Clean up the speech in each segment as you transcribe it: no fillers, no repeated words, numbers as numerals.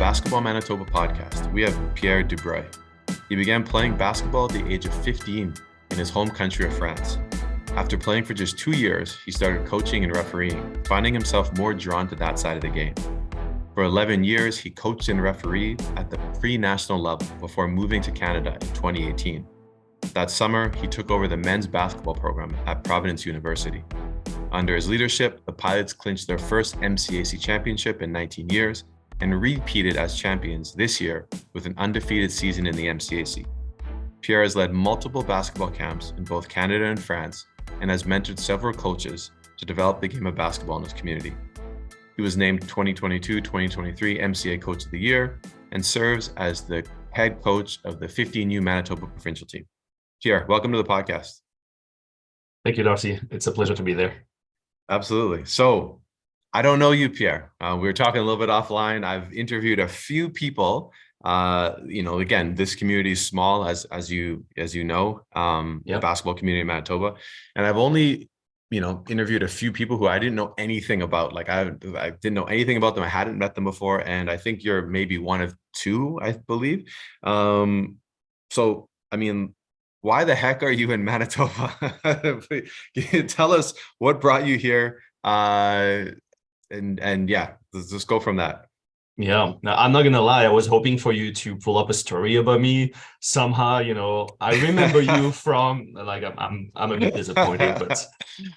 Basketball Manitoba podcast, we have Pierre Dubrueil. He began playing basketball at the age of 15 in his home country of France. After playing for just 2 years, he started coaching and refereeing, finding himself more drawn to that side of the game. For 11 years, he coached and refereed at the pre-national level before moving to Canada in 2018. That summer, he took over the men's basketball program at Providence University. Under his leadership, the Pilots clinched their first MCAC championship in 19 years and repeated as champions this year with an undefeated season in the MCAC. Pierre has led multiple basketball camps in both Canada and France and has mentored several coaches to develop the game of basketball in his community. He was named 2022-2023 MCAC Coach of the Year and serves as the head coach of the 15U Manitoba Provincial Team. Pierre, welcome to the podcast. Thank you, Darcy. It's a pleasure to be there. Absolutely. So I don't know you, Pierre. We were talking a little bit offline. I've interviewed a few people. Again, this community is small, as you know, the basketball community in Manitoba, and I've only interviewed a few people who I didn't know anything about. Like I didn't know anything about them. I hadn't met them before, and I think you're maybe one of two, I believe. So I mean, why the heck are you in Manitoba? Can you tell us what brought you here? And yeah, let's just go from that. Yeah, now, I'm not gonna lie. I was hoping for you to pull up a story about me somehow. I remember you from I'm a bit disappointed, but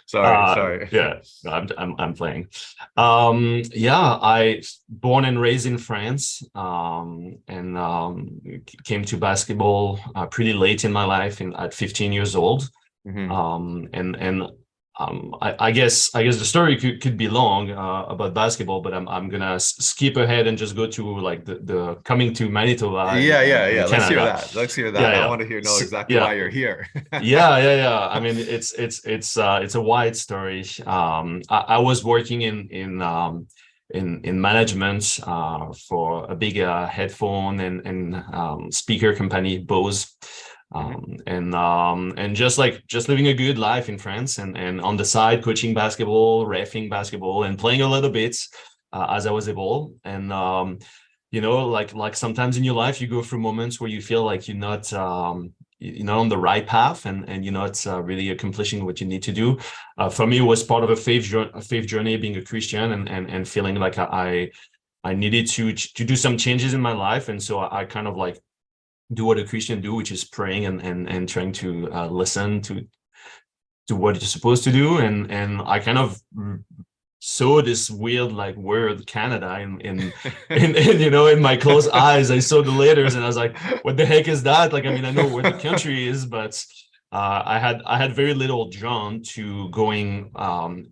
sorry. Yeah, I'm playing. I born and raised in France, and came to basketball pretty late in my life, at 15 years old. Mm-hmm. I guess the story could be long about basketball, but I'm gonna skip ahead and just go to like the coming to Manitoba. Yeah. Let's hear that. I want to know exactly why you're here. Yeah. I mean, it's a wide story. I was working in management for a big headphone and speaker company, Bose. And just living a good life in France, and on the side coaching basketball, reffing basketball, and playing a little bit as I was able. And like sometimes in your life you go through moments where you feel like you're not on the right path, and you're not really accomplishing what you need to do. For me, it was part of a faith journey, being a Christian, and feeling like I needed to do some changes in my life. And so I kind of like do what a Christian do, which is praying and trying to listen to what you're supposed to do. And I kind of saw this weird word Canada in my closed eyes. I saw the letters and I was like, what the heck is that? Like, I mean, I know where the country is, but I had very little drawn to going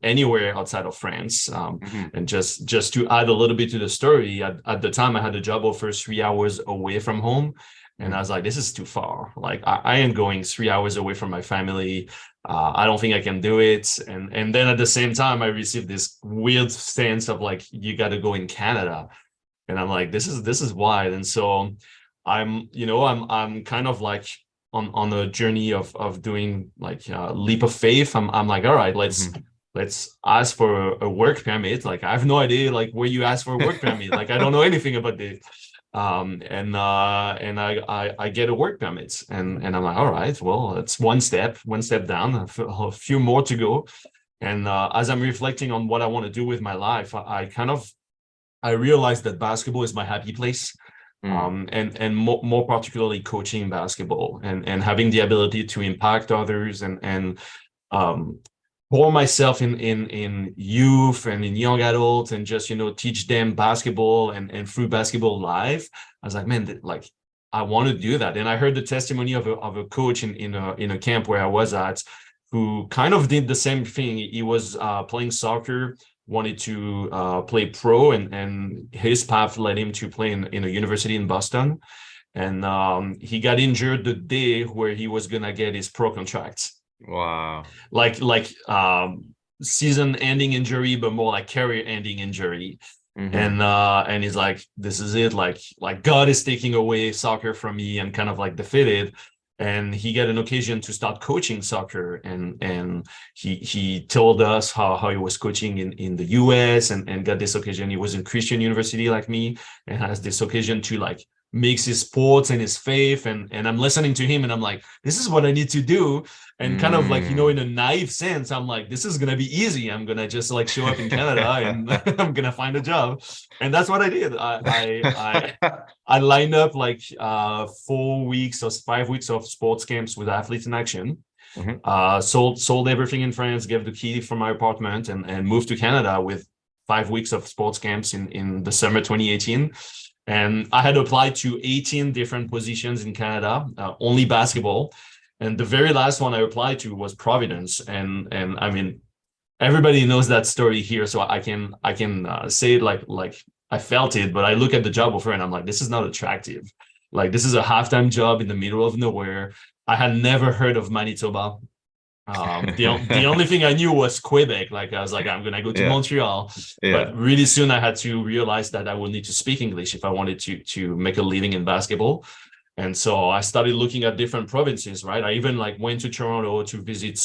anywhere outside of France. And just to add a little bit to the story, at the time I had a job offer 3 hours away from home. And I was like, this is too far. Like, I am going 3 hours away from my family. I don't think I can do it. And then at the same time, I received this weird sense of like, you got to go in Canada. And I'm like, this is wild. And so I'm kind of like on a journey of doing like a leap of faith. I'm like, all right, let's ask for a work permit. Like, I have no idea like where you ask for a work permit. Like, I don't know anything about this. And I get a work permit, and I'm like, all right, well, it's one step down, a few more to go. And as I'm reflecting on what I want to do with my life, I realized that basketball is my happy place. And more particularly coaching basketball and having the ability to impact others and pour myself in youth and in young adults, and just teach them basketball and through basketball life. I was like, man, like I want to do that. And I heard the testimony of a coach in a camp where I was at, who kind of did the same thing. He was playing soccer, wanted to play pro, and his path led him to play in a university in Boston. And he got injured the day where he was gonna get his pro contract. Wow. Like season-ending injury, but more like career-ending injury. And he's like, this is it. Like God is taking away soccer from me, and kind of like defeated. and he got an occasion to start coaching soccer, and he told us how he was coaching in the US, and got this occasion. He was in Christian university like me, and has this occasion to like mix his sports and his faith, and I'm listening to him and I'm like, this is what I need to do. And kind of like, in a naive sense, I'm like, this is gonna be easy. I'm gonna just like show up in Canada and I'm gonna find a job. And that's what I did. I lined up like 4 weeks or 5 weeks of sports camps with Athletes in Action. Sold everything in France, gave the key from my apartment, and moved to Canada with 5 weeks of sports camps in the summer 2018. And I had applied to 18 different positions in Canada, only basketball. And the very last one I applied to was Providence. And I mean, everybody knows that story here, so I can say it like I felt it. But I look at the job offer and I'm like, this is not attractive. Like, this is a half-time job in the middle of nowhere. I had never heard of Manitoba. The only thing I knew was Quebec. Like, I was like, I'm gonna go to Montreal. But really soon I had to realize that I would need to speak English if I wanted to make a living in basketball. And so I started looking at different provinces, right? I even like went to Toronto to visit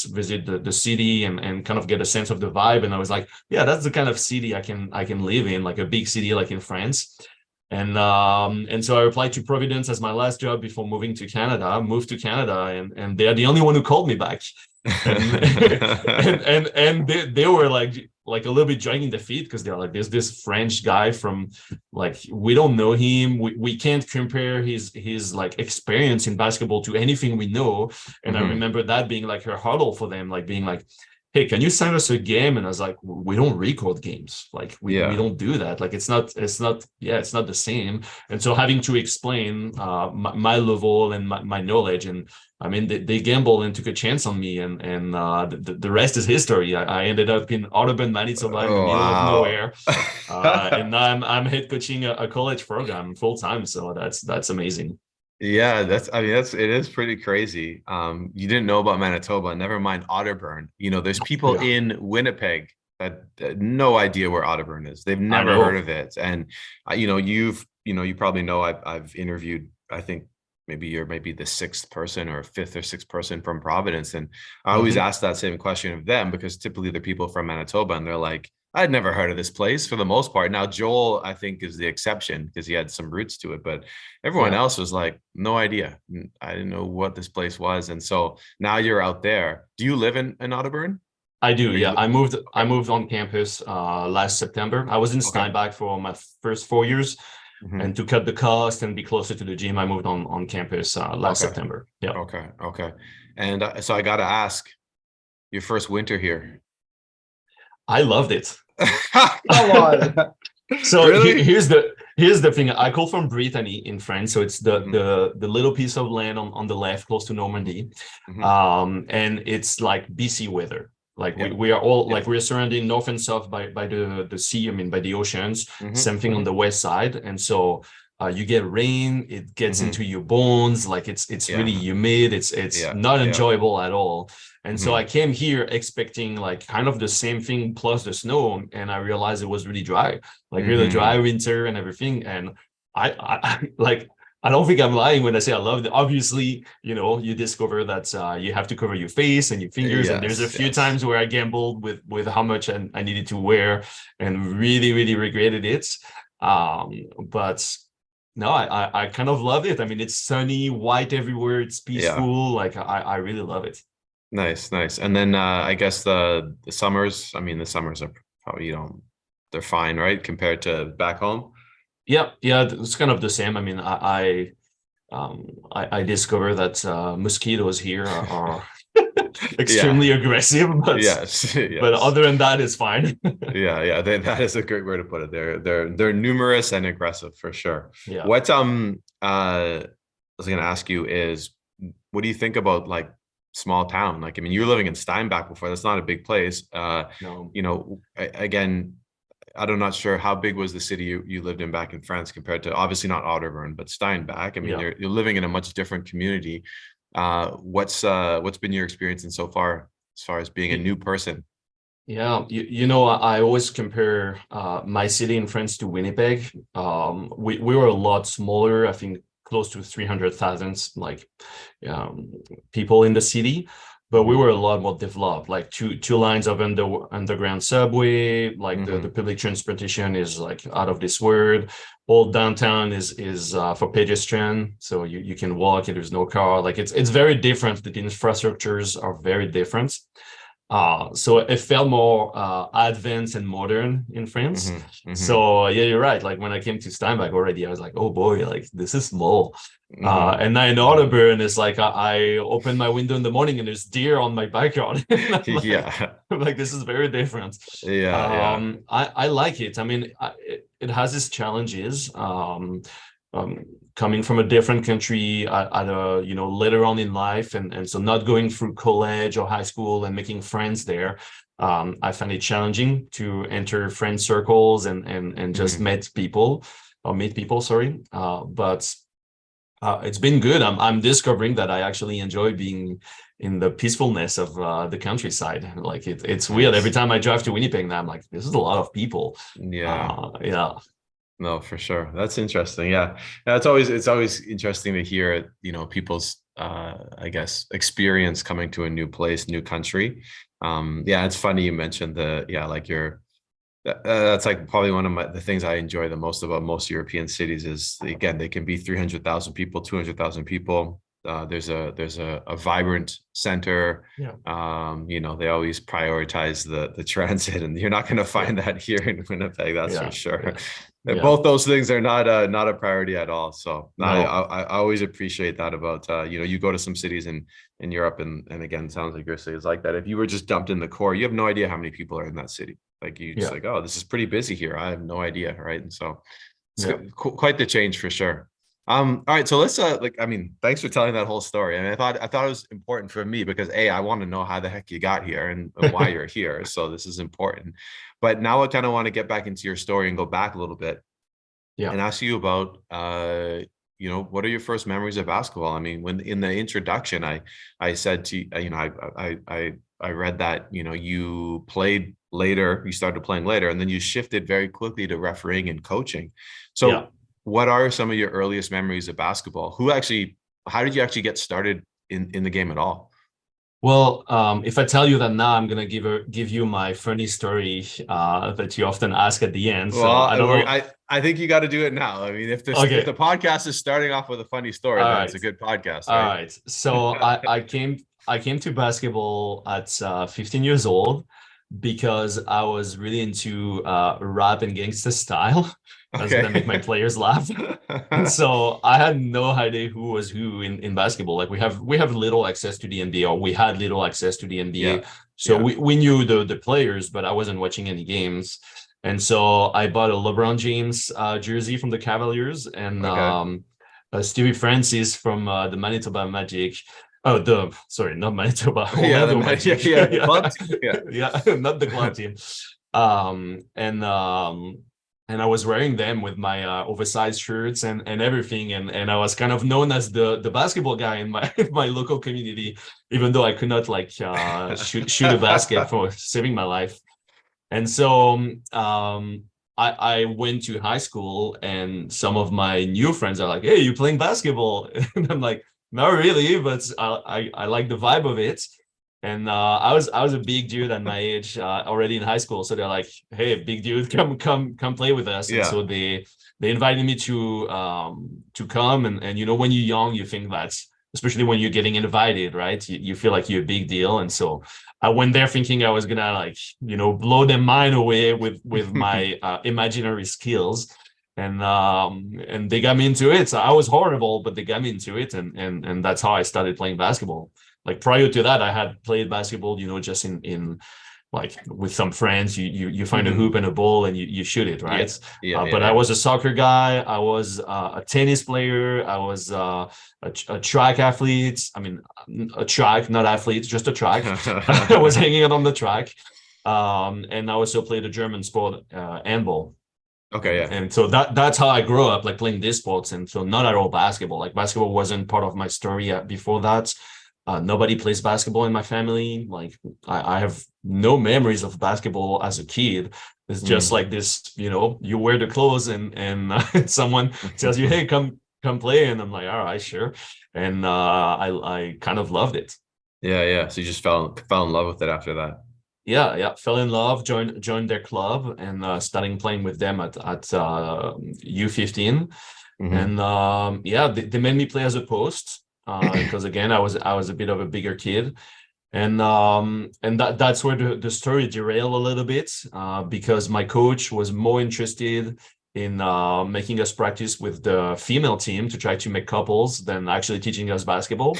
the city and kind of get a sense of the vibe. And I was like, yeah, that's the kind of city I can live in, like a big city like in France. And so I applied to Providence as my last job before moving to Canada. Moved to Canada, and they're the only one who called me back. And they were like a little bit dragging their feet, because they're like, there's this French guy from, like, we don't know him. We can't compare his like experience in basketball to anything we know. And I remember that being like a hurdle for them, like being like, hey, can you sign us a game? And I was like, we don't record games. Like, we don't do that. Like, it's not the same. And so having to explain my level and my knowledge, and I mean, they gambled and took a chance on me, and the rest is history. I ended up in Audubon, Manitoba, in the middle of nowhere, and now I'm head coaching a college program full time. So that's amazing. Yeah, it is pretty crazy. You didn't know about Manitoba, never mind Otterburn. There's people in Winnipeg that no idea where Otterburn is. They've never heard of it. And you probably know I've interviewed, I think maybe you're the sixth person or fifth or sixth person from Providence. And I always ask that same question of them, because typically they're people from Manitoba and they're like, I'd never heard of this place for the most part. Now, Joel, I think, is the exception because he had some roots to it, but everyone else was like, no idea. I didn't know what this place was. And so now you're out there. Do you live in Otterburn? I do. Yeah. I moved on campus last September. I was in Steinbach for my first 4 years. And to cut the cost and be closer to the gym, I moved on campus last September. Yeah. Okay. And so I got to ask, your first winter here. I loved it. Come on. So really? here's the thing. I call from Brittany in France, so it's the little piece of land on the left, close to Normandy, and it's like BC weather. Like we are all like, we're surrounded north and south by the sea. I mean, by the oceans. Same thing on the west side, and so you get rain. It gets into your bones. Like it's really humid. It's not enjoyable at all. And so I came here expecting like kind of the same thing plus the snow, and I realized it was really dry, like really dry winter and everything. And I like, I don't think I'm lying when I say I loved it. Obviously, you discover that you have to cover your face and your fingers. And there's a few times where I gambled with how much I needed to wear, and really, really regretted it. But no, I kind of love it. I mean, it's sunny, white everywhere. It's peaceful. Like I really love it. Nice. And then I guess the summers. I mean, the summers are probably they're fine, right, compared to back home. Yeah, it's kind of the same. I mean, I discovered that mosquitoes here are extremely aggressive, but but other than that, it's fine. That is a great way to put it. They're numerous and aggressive for sure. Yeah. What I was going to ask you is, what do you think about like small town? Like, I mean, you're living in Steinbach before. That's not a big place. No. Again, I'm not sure how big was the city you lived in back in France compared to, obviously not Otterburn, but Steinbach. I mean, you're living in a much different community. What's been your experience in so far as far as being a new person? Yeah, I always compare my city in France to Winnipeg. We were a lot smaller. I think close to 300,000 people in the city. But we were a lot more developed, like two lines of underground subway, like the public transportation is like out of this world. All downtown is for pedestrian, so you can walk and there's no car. Like it's very different. The infrastructures are very different. So it felt more advanced and modern in France. So yeah, you're right. Like when I came to Steinbach already, I was like, oh boy, like this is small. And now in Audubon, it's like I open my window in the morning and there's deer on my backyard. I'm like, this is very different. I like it. I mean, it has its challenges. Coming from a different country at a later on in life, and so not going through college or high school and making friends there, I find it challenging to enter friend circles and just meet people. Sorry, but it's been good. I'm discovering that I actually enjoy being in the peacefulness of the countryside. Like it's weird. Every time I drive to Winnipeg now, I'm like, this is a lot of people. No, for sure. That's interesting. Yeah. It's always interesting to hear, people's, I guess, experience coming to a new place, new country. It's funny you mentioned that's like probably one of the things I enjoy the most about most European cities is, again, they can be 300,000 people, 200,000 people. There's a vibrant center. They always prioritize the transit, and you're not going to find that here in Winnipeg. That's for sure. Both those things are not a priority at all. So no. I always appreciate that about you go to some cities in Europe, and again, sounds like your city is like that. If you were just dumped in the core, you have no idea how many people are in that city. Like you just like, oh, this is pretty busy here. I have no idea, right? And so it's quite the change for sure. All right, so let's thanks for telling that whole story. I mean, I thought it was important for me because I want to know how the heck you got here and why you're here. So this is important. But now I kind of want to get back into your story and go back a little bit and ask you about what are your first memories of basketball? I mean, when in the introduction I said to I read that you played later, you started playing later, and then you shifted very quickly to refereeing and coaching. So what are some of your earliest memories of basketball? How did you actually get started in the game at all? Well, if I tell you that now, I'm gonna give you my funny story that you often ask at the end. So I think you got to do it now. I mean, if the podcast is starting off with a funny story, then it's a good podcast. Right? All right. So I came to basketball at 15 years old because I was really into rap and gangsta style. I was gonna make my players laugh. And so I had no idea who was who in basketball. Like we have little access to the NBA, or we had little access to the NBA. We knew the players, but I wasn't watching any games. And so I bought a LeBron James jersey from the Cavaliers, and Stevie Francis from the Manitoba Magic. Sorry, not Manitoba. Not the club team. And I was wearing them with my oversized shirts and everything, and I was kind of known as the basketball guy in my my local community, even though I could not shoot a basket for saving my life. And so I went to high school, and some of my new friends are like, "Hey, you playing basketball?" And I'm like, "Not really, but I like the vibe of it." And I was a big dude at my age already in high school, so they're like, "Hey, big dude, come play with us." And so they invited me to come, and when you're young, you think that's, especially when you're getting invited, right? You feel like you're a big deal, and so I went there thinking I was gonna blow their mind away with my imaginary skills, and they got me into it. So I was horrible, but they got me into it, and that's how I started playing basketball. Like prior to that, I had played basketball, just in like with some friends. You find a hoop and a ball and you shoot it, right? But I was a soccer guy. I was a tennis player. I was a track athlete. I mean, a track, not athlete, just a track. I was hanging out on the track, and I also played a German sport, handball. And so that's how I grew up, like playing these sports, and so not at all basketball. Like basketball wasn't part of my story before that. Nobody plays basketball in my family. Like I have no memories of basketball as a kid. It's just like this, you wear the clothes and someone tells you, "Hey, come come play? And I'm like, all right, sure. And I kind of loved it. Yeah. So you just fell in love with it after that. Yeah, fell in love, joined their club, and starting playing with them at U15. Mm-hmm. And yeah, they made me play as a post because again, I was a bit of a bigger kid. And that's where the story derailed a little bit because my coach was more interested in making us practice with the female team to try to make couples than actually teaching us basketball.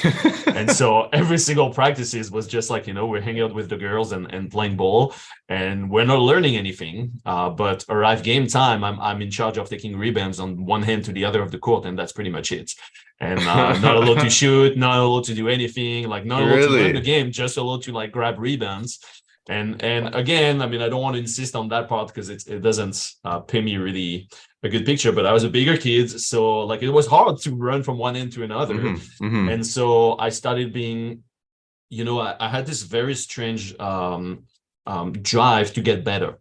And so every single practices was just like, we're hanging out with the girls and playing ball, and we're not learning anything. But arrive game time, I'm in charge of taking rebounds on one hand to the other of the court, and that's pretty much it. And not allowed to shoot, not allowed to do anything, like not allowed to learn the Really? game, just allowed to like grab rebounds. And again, I mean, I don't want to insist on that part because it doesn't pay me really a good picture. But I was a bigger kid, so like it was hard to run from one end to another. Mm-hmm. And so I started being, I had this very strange drive to get better.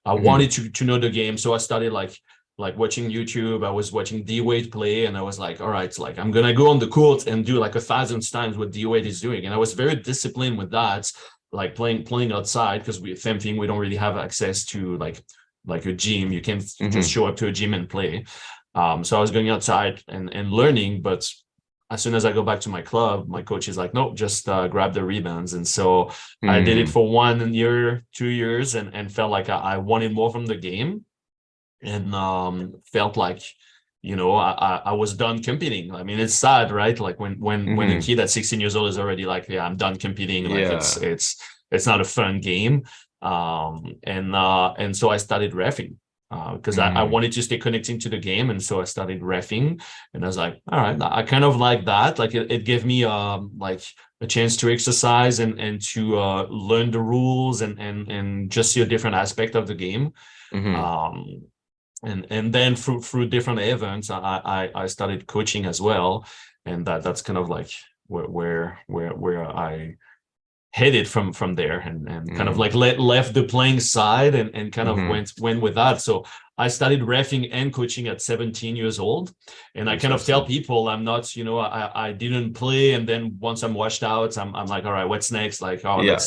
I Mm-hmm. wanted to know the game, so I started like watching YouTube. I was watching D Wade play, and I was like, all right, it's like I'm gonna go on the court and do like 1,000 times what D Wade is doing. And I was very disciplined with that, like playing outside because same thing, we don't really have access to like a gym. You can't just Mm-hmm. show up to a gym and play. So I was going outside and learning, but as soon as I go back to my club, my coach is like, no, just grab the rebounds. And so I did it Mm-hmm. for 1 year, 2 years, and felt like I wanted more from the game, and felt like I was done competing. I mean, it's sad, right? Like when a Mm-hmm. kid at 16 years old is already like, yeah, I'm done competing, like Yeah. it's not a fun game. And so I started reffing because I Mm-hmm. wanted to stay connecting to the game, and so I started reffing. And I was like, all right, I kind of like that. Like it gave me like a chance to exercise and to learn the rules and just see a different aspect of the game. Mm-hmm. um and then through different events, I started coaching as well, and that's kind of like where I headed from there, and kind of Mm-hmm. like left the playing side and kind of Mm-hmm. went with that. So I started reffing and coaching at 17 years old, and I kind of tell Interesting. people I'm not, I didn't play, and then once I'm washed out, I'm like, all right, what's next? Like, oh, Yeah.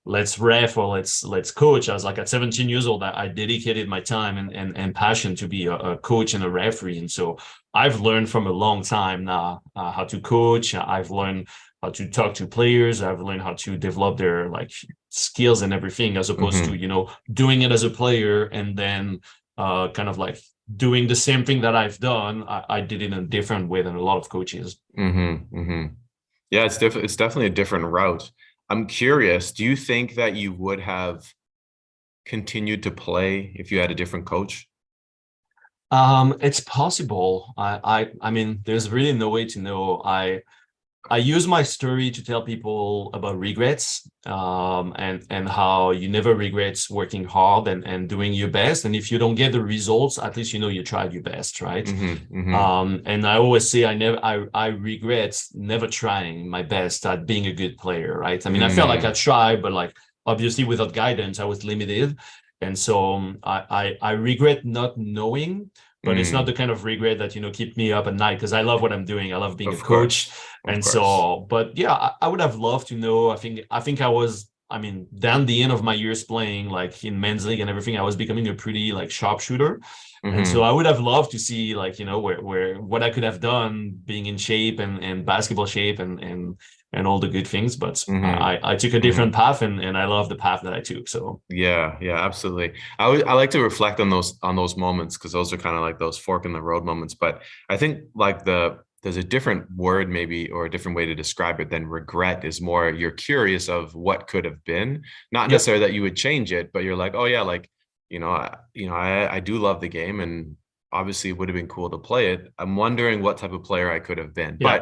let's ref or let's coach. I was like, at 17 years old, I dedicated my time and passion to be a coach and a referee, and so I've learned from a long time now how to coach. I've learned how to talk to players. I've learned how to develop their like skills and everything, as opposed to Mm-hmm. doing it as a player and then kind of like doing the same thing that I've done. I did it in a different way than a lot of coaches. Mm-hmm. Mm-hmm. Yeah, it's definitely a different route. I'm curious, do you think that you would have continued to play if you had a different coach? It's possible. I mean, there's really no way to know. I use my story to tell people about regrets, and how you never regret working hard and doing your best. And if you don't get the results, at least you tried your best, right? Mm-hmm. Mm-hmm. And I always say I regret never trying my best at being a good player, right? I mean, I felt like I Mm. tried, but like obviously without guidance, I was limited. And so I regret not knowing, but it's not the Mm. kind of regret that keep me up at night, because I love what I'm doing. I love being a Of coach. course. Of And course. so, but yeah, I would have loved to know. I think I was, I mean, down the end of my years playing like in men's league and everything, I was becoming a pretty like sharpshooter. And so I Mm-hmm. would have loved to see like, where what I could have done being in shape and basketball shape and all the good things. But Mm-hmm. I took a different Mm-hmm. path, and I love the path that I took. So Yeah, absolutely. I like to reflect on those moments because those are kind of like those fork in the road moments. But I think like there's a different word maybe or a different way to describe it than regret is more you're curious of what could have been, not yep. necessarily that you would change it, but you're like, oh yeah, like I do love the game and obviously it would have been cool to play it. I'm wondering what type of player I could have been, Yeah. but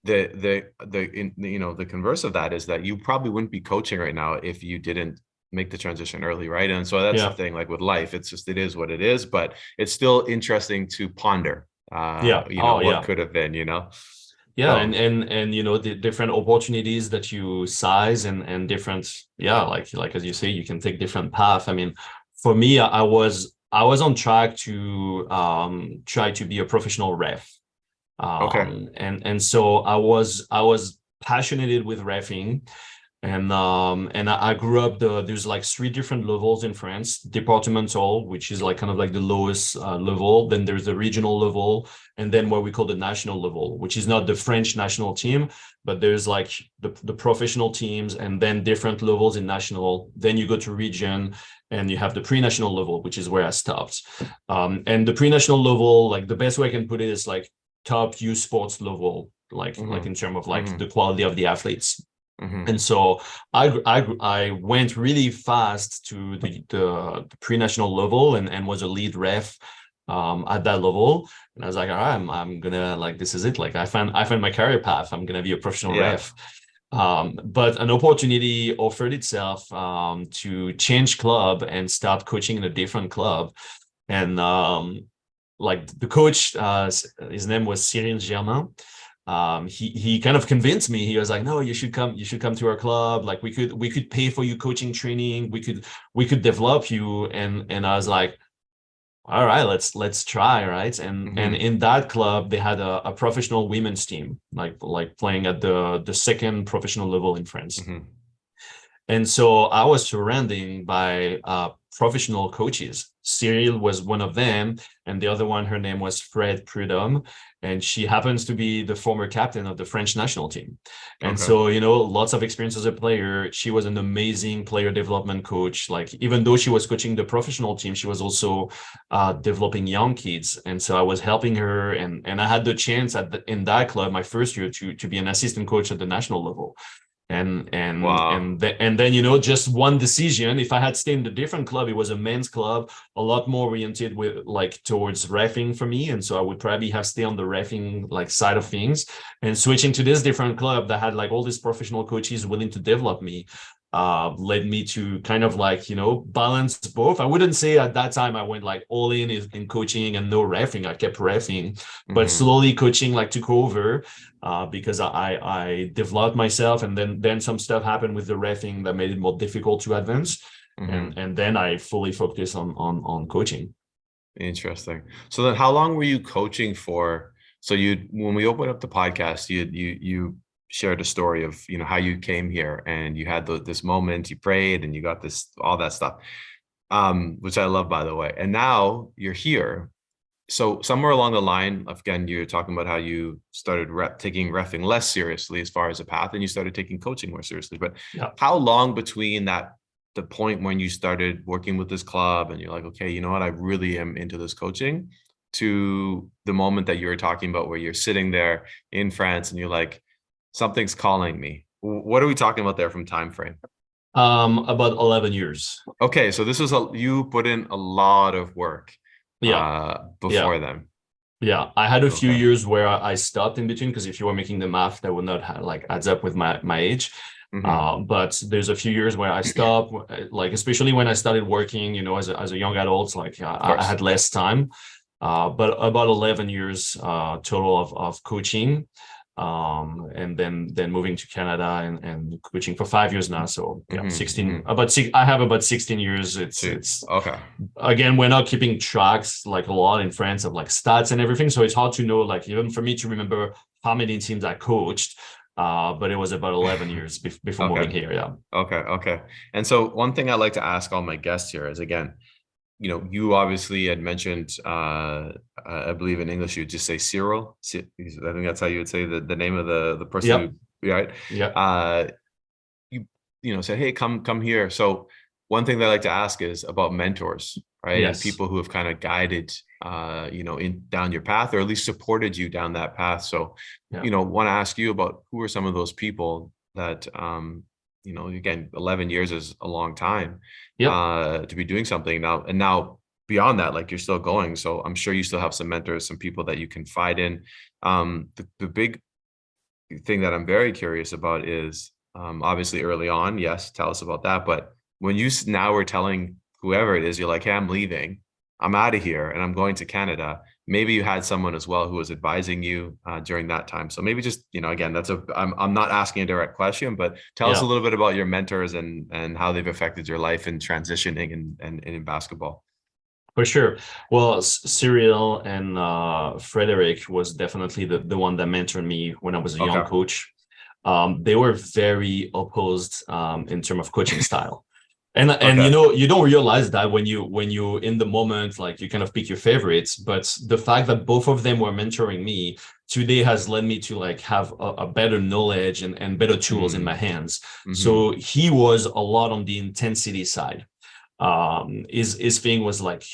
the converse of that is that you probably wouldn't be coaching right now if you didn't make the transition early, right? And so that's the Yeah. thing, like with life, it's just it is what it is, but it's still interesting to ponder Yeah. Oh what yeah. could have been. Yeah, and So and and the different opportunities that you size and different, yeah, like as you say, you can take different path. I mean, for me, I was on track to try to be a professional ref. Okay. And so I was passionate with reffing. And I grew up there's like three different levels in France: departmental, which is like kind of like the lowest level, then there's the regional level, and then what we call the national level, which is not the French national team, but there's like the professional teams, and then different levels in national. Then you go to region, and you have the pre-national level, which is where I stopped. And the pre-national level, like the best way I can put it is like top youth sports level, like Mm-hmm. in terms of like Mm-hmm. the quality of the athletes. Mm-hmm. And so I went really fast to the pre-national level, and was a lead ref at that level. And I was like, all right, I'm gonna, like, this is it. Like I found my career path. I'm gonna be a professional Yeah. ref. But an opportunity offered itself to change club and start coaching in a different club. And like the coach, his name was Cyril Germain. He kind of convinced me. He was like, no, you should come to our club. Like we could pay for you coaching training. We could develop you. And I was like, all right, let's try. Right. And Mm-hmm. in that club, they had a professional women's team, like playing at the second professional level in France. Mm-hmm. And so I was surrounded by professional coaches. Cyril was one of them, and the other one, her name was Fred Prudhomme, and she happens to be the former captain of the French national team. And Okay. so, lots of experience as a player. She was an amazing player development coach. Like, even though she was coaching the professional team, she was also developing young kids. And so I was helping her, and I had the chance in that club my first year to be an assistant coach at the national level. Wow. And then just one decision. If I had stayed in a different club, it was a men's club, a lot more oriented with like towards reffing for me, and so I would probably have stayed on the reffing like side of things. And switching to this different club that had like all these professional coaches willing to develop me led me to kind of like balance both. I wouldn't say at that time I went like all in coaching and no reffing. I kept reffing, but Mm-hmm. slowly coaching like took over because I developed myself, and then some stuff happened with the reffing that made it more difficult to advance, Mm-hmm. and then I fully focused on coaching. Interesting. So then how long were you coaching for? So when we opened up the podcast, you shared a story of, how you came here and you had this moment, you prayed and you got this, all that stuff. Which I love, by the way. And now you're here. So somewhere along the line, again, you're talking about how you started taking reffing less seriously as far as a path, and you started taking coaching more seriously. But Yeah. how long between the point when you started working with this club and you're like, okay, you know what, I really am into this coaching, to the moment that you were talking about where you're sitting there in France and you're like, something's calling me? What are we talking about there from time frame? About 11 years. Okay, so you put in a lot of work Yeah. Yeah. before then. Yeah, I had a few Okay. years where I stopped in between, because if you were making the math, that would not like adds up with my age. Mm-hmm. But there's a few years where I stopped, like especially when I started working, as a young adult, like Of I course. had less time. But about 11 years total of coaching, and then moving to Canada and coaching for 5 years now. So yeah, Mm-hmm. 16 Mm-hmm. about six. I have about 16 years. See. It's Okay. again, we're not keeping tracks like a lot in France of like stats and everything, so it's hard to know, like even for me to remember how many teams I coached. But it was about 11 years before moving Okay. here. Yeah. Okay. Okay. And so one thing I like to ask all my guests here is, again, you obviously had mentioned, I believe in English, you would just say Cyril. I think that's how you would say the name of the Yep. person who, right? Yep. You, said, hey, come here. So one thing that I like to ask is about mentors, right? And Yes. people who have kind of guided, in down your path, or at least supported you down that path. So, Yeah. want to ask you about who are some of those people that, again, 11 years is a long time Yep. to be doing something now. And now beyond that, like, you're still going. So I'm sure you still have some mentors, some people that you confide in. The big thing that I'm very curious about is, obviously early on, yes, tell us about that. But when you now are telling whoever it is, you're like, hey, I'm leaving, I'm out of here, and I'm going to Canada. Maybe you had someone as well who was advising you during that time. So maybe just, again, I'm not asking a direct question, but tell us a Yeah. little bit about your mentors and how they've affected your life in transitioning and in basketball. For sure. Well, Cyril and Frederick was definitely the one that mentored me when I was a young Okay. coach. They were very opposed in terms of coaching style. And Okay. you don't realize that when you in the moment, like you kind of pick your favorites, but the fact that both of them were mentoring me today has led me to like have a better knowledge and better tools in my hands. Mm-hmm. So he was a lot on the intensity side. His thing was like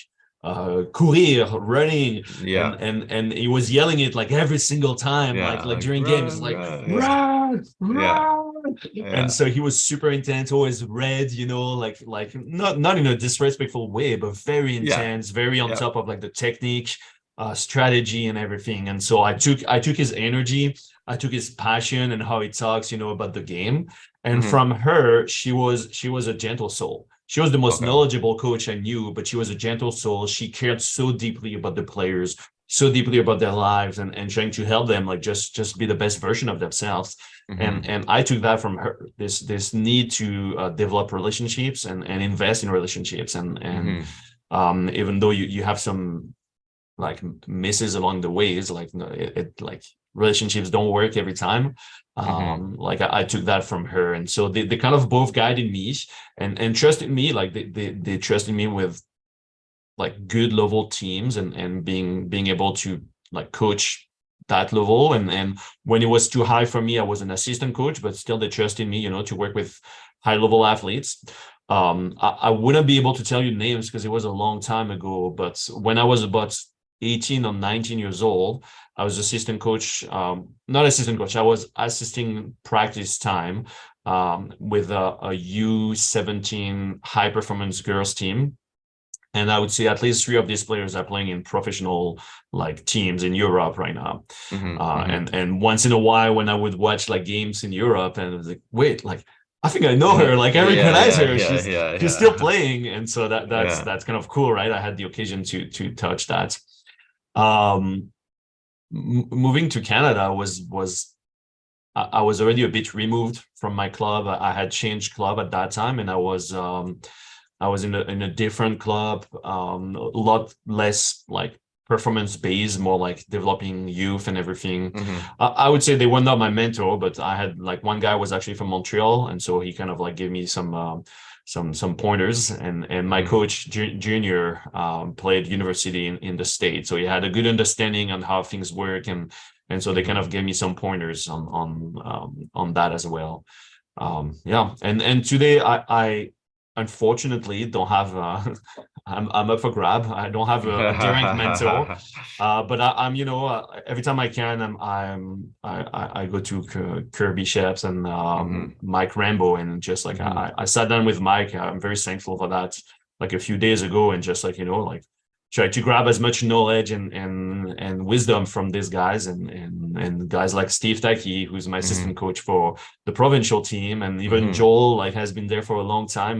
courir, running, Yeah. and he was yelling it like every single time, Yeah. like Like during games, run, like run. Yeah. run, Yeah. run. And Yeah. so he was super intense, always red, like not in a disrespectful way, but very Yeah. intense, very on Yeah. top of like the technique, strategy and everything. And so I took his energy, I took his passion and how he talks, about the game. And Mm-hmm. from her, she was a gentle soul. She was the most Okay. knowledgeable coach I knew, but she was a gentle soul. She cared so deeply about the players, so deeply about their lives, and trying to help them like just be the best version of themselves. Mm-hmm. And I took that from her, this need to develop relationships and invest in relationships. And Mm-hmm. even though you have some like misses along the ways, like like relationships don't work every time. Mm-hmm. Like I took that from her, and so they kind of both guided me and trusted me. Like they trusted me with like good level teams and being able to like coach that level. And when it was too high for me, I was an assistant coach, but still they trusted me, to work with high level athletes. I wouldn't be able to tell you names because it was a long time ago, but when I was about 18 or 19 years old, I was assistant coach, not assistant coach, I was assisting practice time with a U17 high performance girls team. And I would say at least three of these players are playing in professional like teams in Europe right now. Mm-hmm. Mm-hmm. And once in a while, when I would watch like games in Europe, and I was like, wait, like I think I know her, like I Yeah. recognize Yeah. her. Yeah. She's Yeah. she's still Yeah. playing, and so that's Yeah. that's kind of cool, right? I had the occasion to touch that. Um, Moving to Canada was I was already a bit removed from my club. I had changed club at that time, and I was in a different club, a lot less like performance based, more like developing youth and everything. Mm-hmm. I would say they were not my mentor, but I had like one guy was actually from Montreal, and so he kind of like gave me some pointers. And my Mm-hmm. coach Junior played university in the state, so he had a good understanding on how things work, and so they kind Mm-hmm. of gave me some pointers on that as well. Yeah, and today I unfortunately don't have I'm up for grab. I don't have a direct mentor, but I'm every time I can I go to Kirby Sheps and Mm-hmm. Mike Rambo, and just like Mm-hmm. I sat down with Mike. I'm very thankful for that, like a few days ago, and just like like try to grab as much knowledge and wisdom from these guys, and guys like Steve Taki, who's my assistant Mm-hmm. coach for the provincial team, and even Mm-hmm. Joel like has been there for a long time,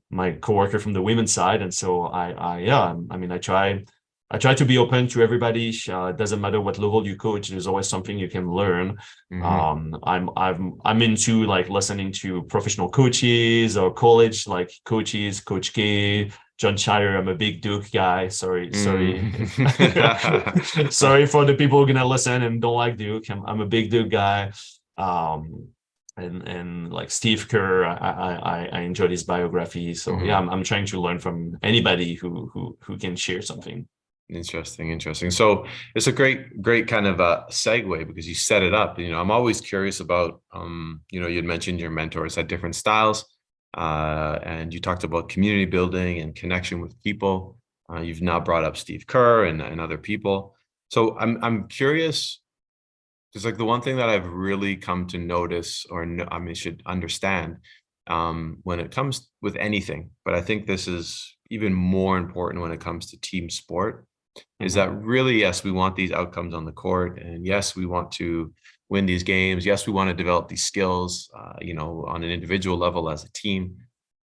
my coworker from the women's side. And so I yeah, I mean I try to be open to everybody. It doesn't matter what level you coach, there's always something you can learn. Mm-hmm. I'm into like listening to professional coaches or college like coaches, Coach K, John Shire. I'm a big Duke guy. Sorry if sorry for the people who are gonna listen and don't like Duke. I'm a big Duke guy. Um, and like Steve Kerr, I enjoyed his biography. So yeah, Mm-hmm. I'm trying to learn from anybody who can share something. Interesting, interesting. So it's a great kind of segue because you set it up. I'm always curious about, you'd mentioned your mentors had different styles, and you talked about community building and connection with people. You've now brought up Steve Kerr and other people. So I'm curious. Because like the one thing that I've really come to notice, or I mean, should understand, when it comes with anything, but I think this is even more important when it comes to team sport, is Mhm. that really, yes, we want these outcomes on the court, and yes, we want to win these games. Yes, we want to develop these skills, on an individual level as a team.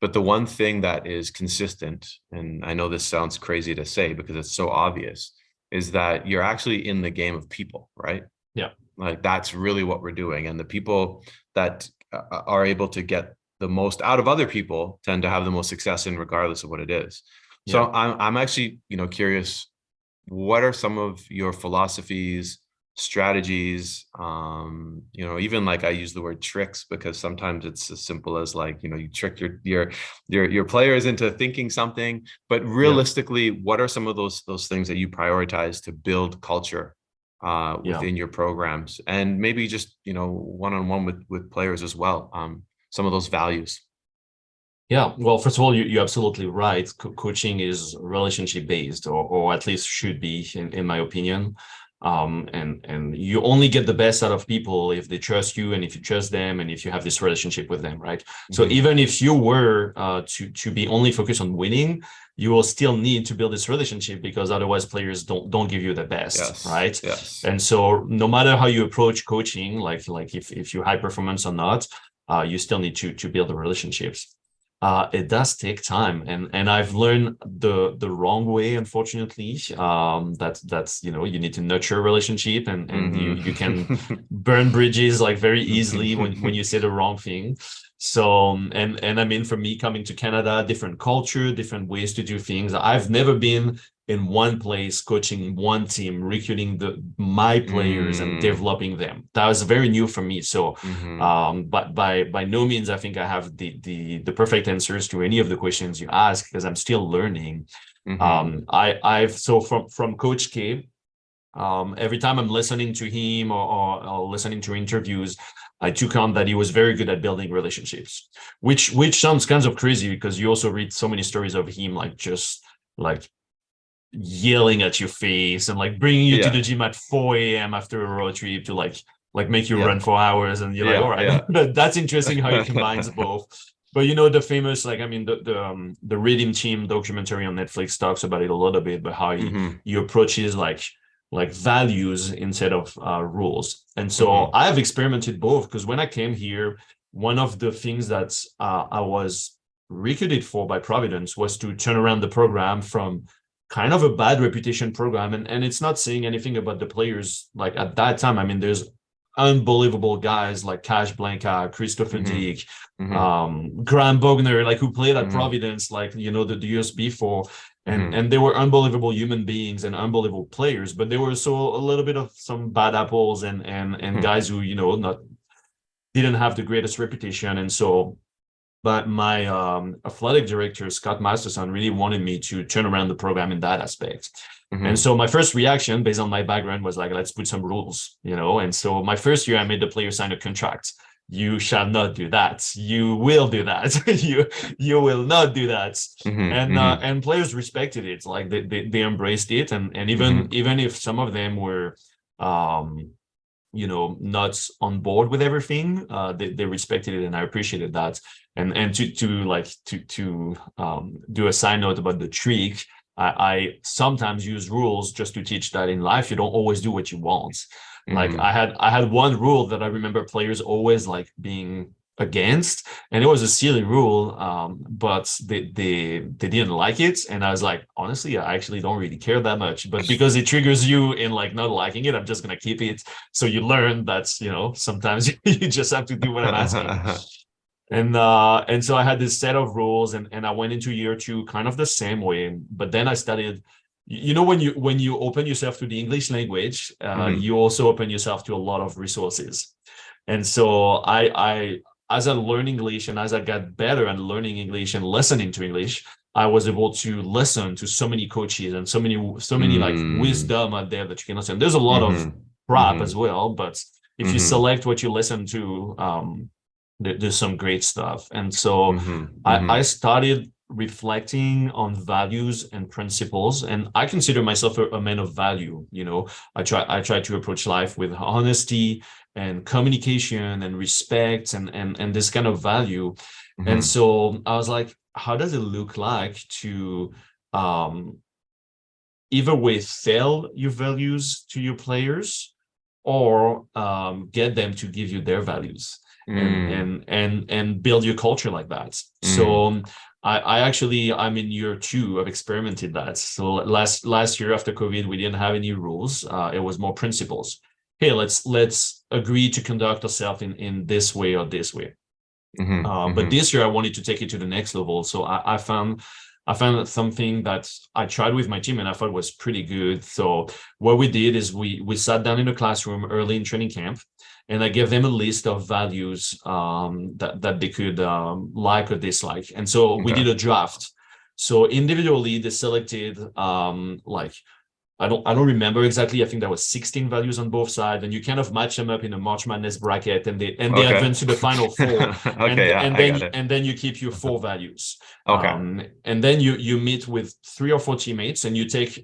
But the one thing that is consistent, and I know this sounds crazy to say because it's so obvious, is that you're actually in the game of people, right? Yeah. Like that's really what we're doing. And the people that are able to get the most out of other people tend to have the most success in regardless of what it is. So Yeah. I'm actually, curious, what are some of your philosophies, strategies, even like I use the word tricks because sometimes it's as simple as like, you trick your players into thinking something, but Yeah. realistically, what are some of those things that you prioritize to build culture Yeah. within your programs, and maybe just, one-on-one with players as well, some of those values. Yeah, well, first of all, you're absolutely right. Coaching is relationship based, or at least should be, in my opinion. And you only get the best out of people if they trust you and if you trust them and if you have this relationship with them, right? So Hmm. even if you were to be only focused on winning, you will still need to build this relationship because otherwise players don't give you the best, Yes, right? yes. And so no matter how you approach coaching, like if you high performance or not, you still need to build the relationships. It does take time, and I've learned the wrong way, unfortunately. That's you need to nurture a relationship, and you can Hmm. burn bridges like very easily when you say the wrong thing. So and I mean, for me coming to Canada, different culture, different ways to do things. I've never been in one place coaching one team, recruiting my players and Mm. developing them. That was very new for me. So Hmm. but by no means I think I have the perfect answers to any of the questions you ask because I'm still learning. Hmm. I've so from Coach K, every time I'm listening to him or listening to interviews, I took on that he was very good at building relationships, which sounds kind of crazy because you also read so many stories of him like just like yelling at your face and like bringing you to the Yeah, gym at 4 a.m. after a road trip to like make you run yeah, for hours, and you're like, all yeah, right, yeah. that's interesting how he combines both. But the famous, like, I mean, the Redeem Team documentary on Netflix talks about it a little bit, but how Hmm. he approaches like values instead of rules. And so Hmm. I have experimented both because when I came here, one of the things that I was recruited for by Providence was to turn around the program from kind of a bad reputation program. And it's not saying anything about the players. Like at that time, I mean, there's unbelievable guys like Cash Blanca, Christopher Hmm. Dick, Hmm. Graham Bogner, like who played at Hmm. Providence, like, the years before. Hmm. And they were unbelievable human beings and unbelievable players, but they were so a little bit of some bad apples and Hmm. guys who, not didn't have the greatest reputation. And so but my athletic director, Scott Masterson, really wanted me to turn around the program in that aspect. And Hmm. so my first reaction, based on my background, was like, let's put some rules. And so my first year, I made the player sign a contract. You shall not do that. You will do that. you will not do that. Hmm. And players respected it. Like they embraced it. And even Hmm. even if some of them were um not on board with everything, they respected it, and I appreciated that. And to do a side note about the trick, I sometimes use rules just to teach that in life you don't always do what you want. Like Hmm. I had one rule that I remember players always like being against, and it was a silly rule, but they didn't like it, and I was like, honestly, I actually don't really care that much, but because it triggers you in like not liking it, I'm just gonna keep it. So you learn that sometimes you just have to do what I'm asking. And so I had this set of rules, and I went into year two kind of the same way, but then I studied. When you open yourself to the English language, Hmm. you also open yourself to a lot of resources. And so I as I learned English and as I got better at learning English and listening to English, I was able to listen to so many coaches and so many like Hmm. wisdom out there that you can listen. There's a lot of Hmm. crap as Hmm. well, but if you Hmm. select what you listen to, there's some great stuff. And so Hmm. I Hmm. started reflecting on values and principles, and I consider myself a man of value. I try to approach life with honesty and communication and respect and this kind of value. And Hmm. so I was like, how does it look like to um either way sell your values to your players or get them to give you their values Hmm. and build your culture like that. So Hmm. I actually, I'm in year two. I've experimented that. So last year after COVID, we didn't have any rules. It was more principles. Hey, let's agree to conduct ourselves in this way or this way. Hmm. But Hmm. this year I wanted to take it to the next level. So I found I found something that I tried with my team and I thought was pretty good. So what we did is we sat down in a classroom early in training camp, and I gave them a list of values that they could like or dislike. And so we did a draft. So individually, they selected like I don't remember exactly. I think there was 16 values on both sides, and you kind of match them up in a March Madness bracket, and they advance to the final four. And then you keep your 4 values. And then you meet with 3 or 4 teammates, and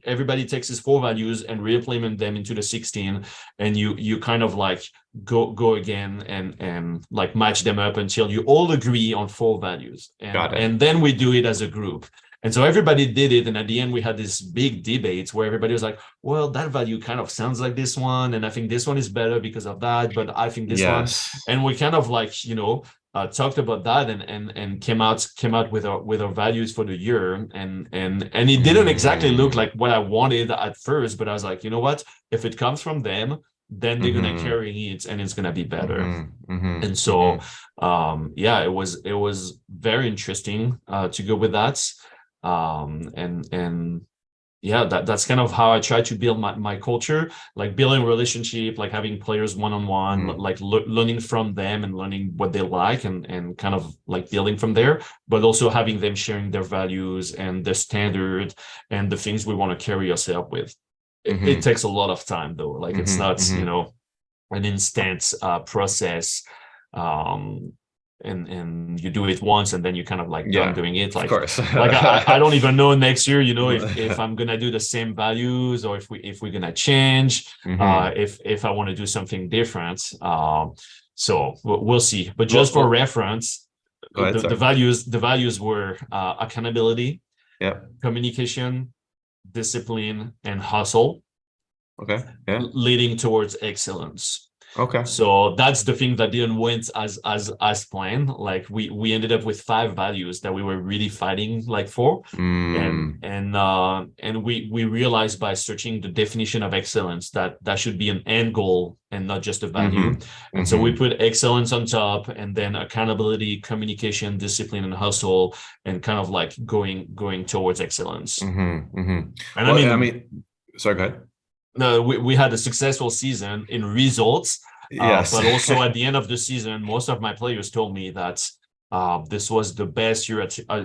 everybody takes his 4 values and re-implement them into the 16, and you kind of like go again and like match them up until you all agree on 4 values. And then we do it as a group. And so everybody did it. And at the end, we had this big debate where everybody was like, well, that value kind of sounds like this one. And I think this one is better because of that. But I think this one. And we kind of like, talked about that and came out with our values for the year. And it didn't exactly look like what I wanted at first. But I was like, you know what? If it comes from them, then they're going to carry it and it's going to be better. And so, it was very interesting to go with that. That's kind of how I try to build my culture, like building relationship, like having players one-on-one, like learning from them and learning what they like and kind of like building from there, but also having them sharing their values and the standard and the things we want to carry ourselves with. It takes a lot of time though. Like it's not, an instant process. And you do it once and then you kind of like done doing it. Like, of course. Like I don't even know next year, if I'm gonna do the same values or if we're gonna change, if I want to do something different. So we'll see. But just for reference, the values were accountability, communication, discipline, and hustle. Leading towards excellence. So that's the thing that didn't went as planned. Like we ended up with 5 values that we were really fighting like for, and we realized by searching the definition of excellence that should be an end goal and not just a value. And so we put excellence on top, and then accountability, communication, discipline, and hustle, and kind of like going towards excellence. And sorry, go ahead. No, we had a successful season in results, but also at the end of the season, most of my players told me that this was the best year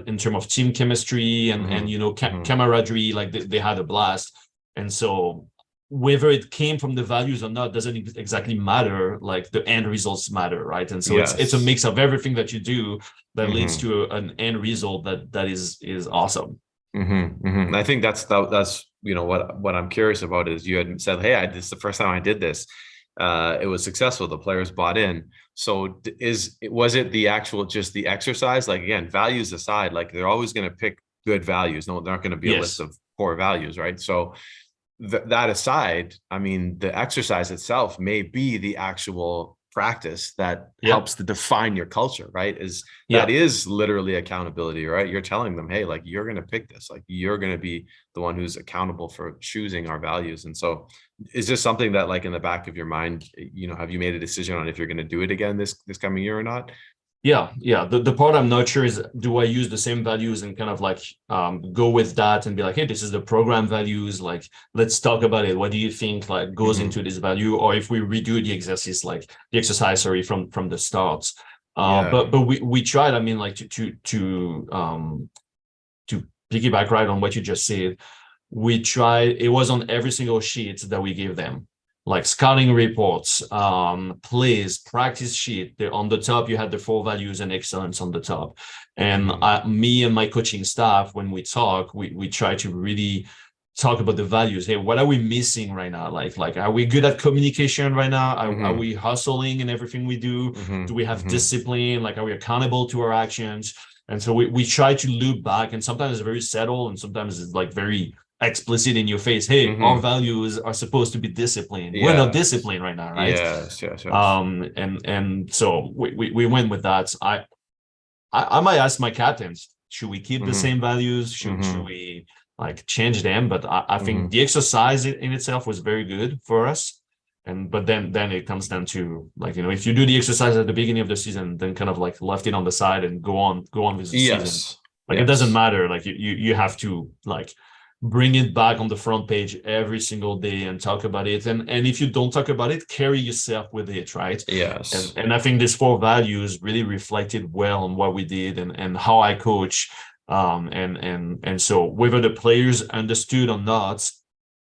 in terms of team chemistry and camaraderie. Like they had a blast, and so whether it came from the values or not doesn't exactly matter. Like the end results matter, right? And so it's a mix of everything that you do that leads to an end result that is awesome. I think that's what I'm curious about is you had said, hey, this is the first time I did this. It was successful. The players bought in. So was it the actual, just the exercise? Like, again, values aside, like they're always going to pick good values. No, they're not going to be a list of poor values, right? So that aside, I mean, the exercise itself may be the actual practice that helps to define your culture, right? That is literally accountability, right? You're telling them, hey, like you're going to pick this, like you're going to be the one who's accountable for choosing our values. And so is this something that like in the back of your mind, have you made a decision on if you're going to do it again this coming year or not? The part I'm not sure is, do I use the same values and kind of like go with that and be like, hey, this is the program values, like let's talk about it. What do you think like goes into this value? Or if we redo the exercise, from the start. But we tried, I mean, like to piggyback right on what you just said, we tried, it was on every single sheet that we gave them. Like scouting reports, plays, practice sheet. On the top, you had the 4 values and excellence on the top. And me and my coaching staff, when we talk, we try to really talk about the values. Hey, what are we missing right now? Like, are we good at communication right now? Are we hustling in everything we do? Do we have discipline? Like, are we accountable to our actions? And so we try to loop back, and sometimes it's very subtle, and sometimes it's like very explicit in your face. Hey, our values are supposed to be disciplined. We're not disciplined right now, right? Yes. And so we went with that. I might ask my captains, should we keep the same values? Should we like change them? But I think the exercise in itself was very good for us. But then it comes down to like, if you do the exercise at the beginning of the season, then kind of like left it on the side and go on with the season. Like, it doesn't matter. Like, you have to like bring it back on the front page every single day and talk about it. And if you don't talk about it, carry yourself with it, right? Yes. And I think these 4 values really reflected well on what we did and how I coach. And so whether the players understood or not,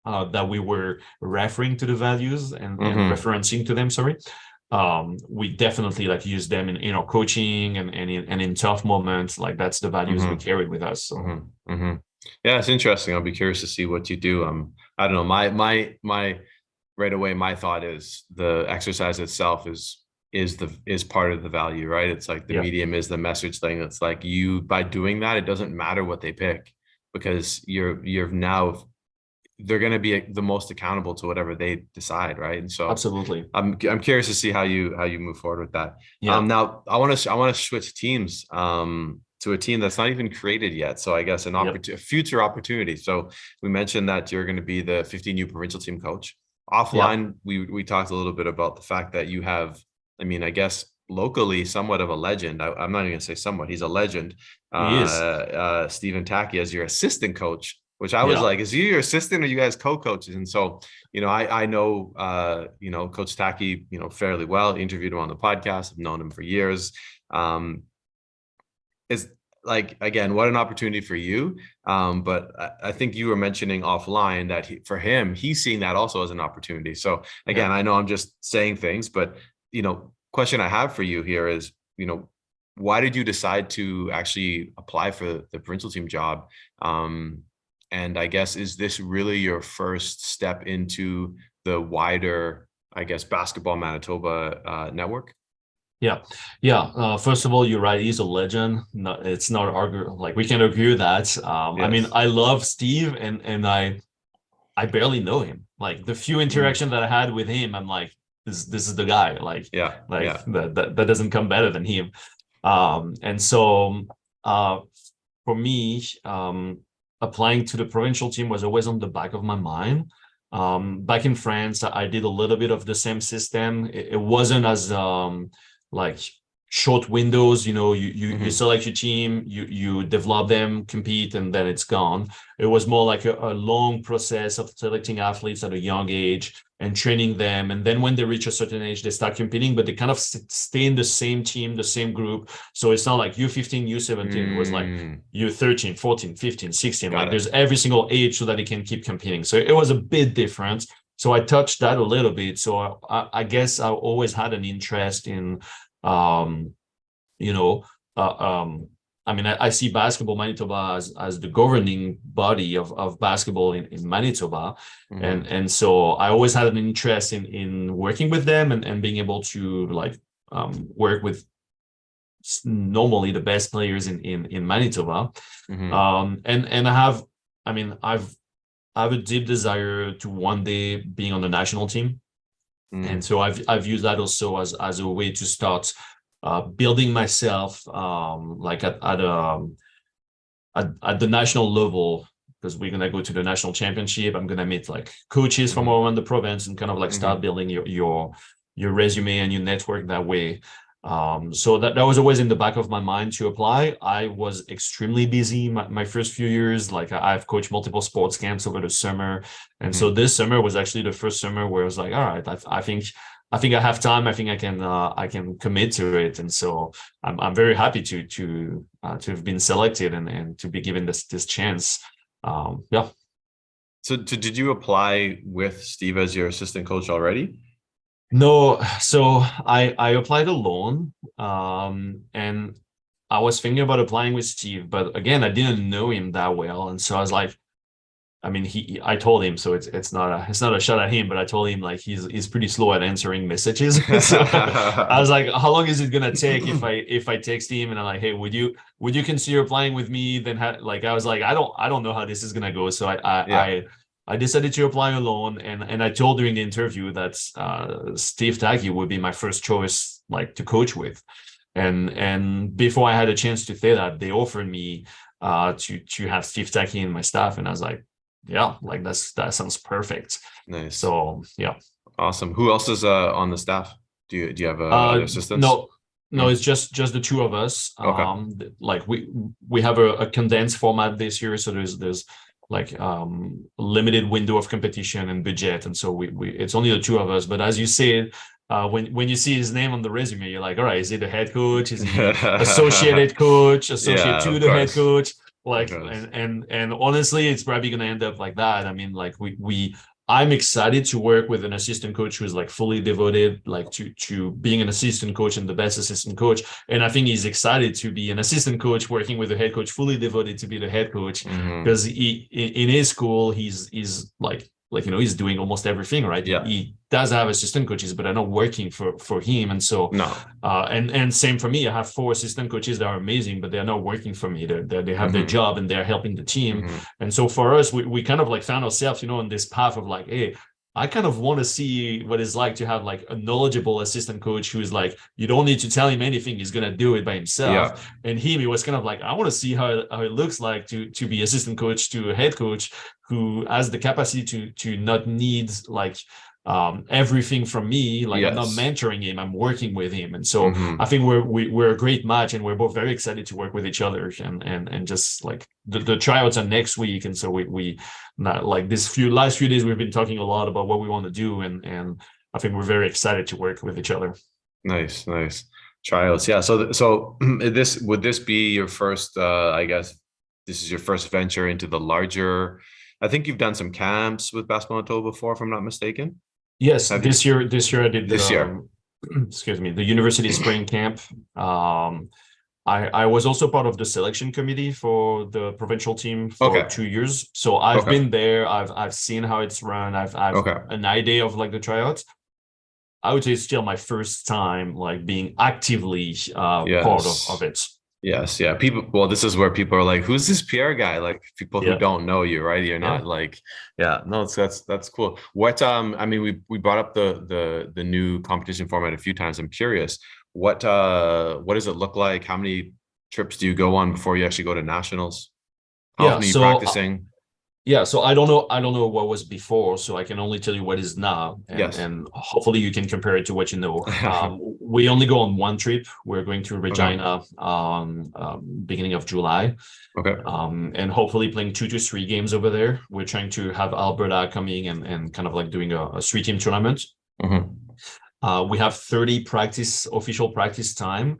that we were referring to the values and referencing to them, sorry. We definitely like use them in our coaching and in tough moments. Like, that's the values we carried with us. So yeah, it's interesting. I'll be curious to see what you do. I don't know. My right away, my thought is the exercise itself is part of the value, right? It's like the medium is the message thing. It's like, you, by doing that, it doesn't matter what they pick, because you're now, they're going to be the most accountable to whatever they decide, right? And so absolutely, I'm curious to see how you move forward with that. Yeah. Now I want to switch teams to a team that's not even created yet. So I guess a future opportunity. So we mentioned that you're going to be the 15U provincial team coach. Offline, we talked a little bit about the fact that you have, I mean, I guess locally, somewhat of a legend. I'm not even going to say somewhat. He's a legend. He is. Stephen Tacky as your assistant coach, which I was like, is he your assistant or you guys co-coaches? And so, I know, Coach Tacky, fairly well. Interviewed him on the podcast. I've known him for years. Is like, again, what an opportunity for you. But I think you were mentioning offline that for him, he's seeing that also as an opportunity. So again, I know I'm just saying things, but, question I have for you here is, why did you decide to actually apply for the provincial team job? And I guess, is this really your first step into the wider, I guess, Basketball Manitoba network? Yeah. First of all, you're right. He's a legend. No, it's not like we can argue that. I mean, I love Steve, and I barely know him. Like, the few interaction that I had with him, I'm like, this is the guy. Like, that doesn't come better than him. And so for me, applying to the provincial team was always on the back of my mind. Back in France, I did a little bit of the same system. It wasn't as like short windows, you select your team, you develop them, compete, and then it's gone. It was more like a long process of selecting athletes at a young age and training them. And then when they reach a certain age, they start competing, but they kind of stay in the same team, the same group. So it's not like U15, U17. It was like U13, 14, 15, 16. Like, there's every single age so that they can keep competing. So it was a bit different. So I touched that a little bit. So I guess I always had an interest in, I mean, I see Basketball Manitoba as the governing body of basketball in Manitoba. And so I always had an interest in working with them and being able to like work with normally the best players in Manitoba. And I've a deep desire to one day being on the national team. And so I've used that also as a way to start building myself like at the national level, because we're gonna go to the national championship. I'm gonna meet like coaches from around the province and kind of like start building your resume and your network that way. So that was always in the back of my mind to apply. I was extremely busy my first few years. Like, I've coached multiple sports camps over the summer, and so this summer was actually the first summer where I was like, all right, I think I have time. I think I can commit to it, and so I'm very happy to have been selected and to be given this chance. So did you apply with Steve as your assistant coach already? No, so I applied alone, and I was thinking about applying with Steve, but again, I didn't know him that well, and so I was like, I mean, I told him, so it's not a shot at him, but I told him like he's pretty slow at answering messages. So I was like, how long is it gonna take if I text him and I'm like, hey, would you consider applying with me? Then I was like, I don't know how this is gonna go, so I decided to apply alone, and I told during the interview that Steve Tacky would be my first choice, like, to coach with, and before I had a chance to say that, they offered me to have Steve Tacky in my staff, and I was like, yeah, like that sounds perfect. Nice. So yeah, awesome. Who else is on the staff? Do you have other assistants? No, it's just the two of us. Okay. Like we have a condensed format this year, so there's like limited window of competition and budget, and so we it's only the two of us. But as you said, when you see his name on the resume, you're like, all right, is he the head coach? Is he associated coach, associate Yeah, to of the head course. coach? Of Like, course. and honestly, it's probably gonna end up like that. I mean, like we I'm excited to work with an assistant coach who is like fully devoted, like to being an assistant coach and the best assistant coach. And I think he's excited to be an assistant coach working with a head coach fully devoted to be the head coach, Hmm. because he in his school he's like he's doing almost everything, right? Yeah. He does have assistant coaches, but they're not working for him. And so No. and same for me. I have four assistant coaches that are amazing, but they're not working for me. They have their Hmm. job and they're helping the team. Hmm. And so for us, we kind of like found ourselves, on this path of like, hey, I kind of want to see what it's like to have like a knowledgeable assistant coach who is like, you don't need to tell him anything, he's gonna do it by Yeah. himself. And he was kind of like, I want to see how it looks like to be assistant coach to a head coach who has the capacity to not need like everything from me. Like, I'm not Yes. mentoring him, I'm working with him. And so I Hmm. think we're a great match, and we're both very excited to work with each other. And just like the tryouts are next week, and so we not like this last few days we've been talking a lot about what we want to do, and I think we're very excited to work with each other. Nice, nice. Trials. Yeah. So this would this be your first I guess this is your first venture into the larger, I think you've done some camps with Basketball Manitoba before, if I'm not mistaken. Yes, Have you? this year I did This year. excuse me, the university spring camp. I was also part of the selection committee for the provincial team for Okay. 2 years. So I've Okay. been there. I've seen how it's run. I've Okay. an idea of like the tryouts. I would say it's still my first time like being actively part of Yes. it. Yes. Yeah. People, well, this is where people are like, who's this Pierre guy? Like people who Yeah, don't know you, right? You're yeah. not like, yeah, no, that's cool. What I mean, we brought up the new competition format a few times. I'm curious, what does it look like? How many trips do you go on before you actually go to nationals? How Yeah. often are you So practicing? yeah, so I don't know what was before, so I can only tell you what is now, and Yes. and hopefully you can compare it to what you know. We only go on one trip. We're going to Okay. Regina on beginning of July, Okay. and hopefully playing 2 to 3 games over there. We're trying to have Alberta coming and kind of like doing a 3-team tournament. Hmm. We have 30 official practice time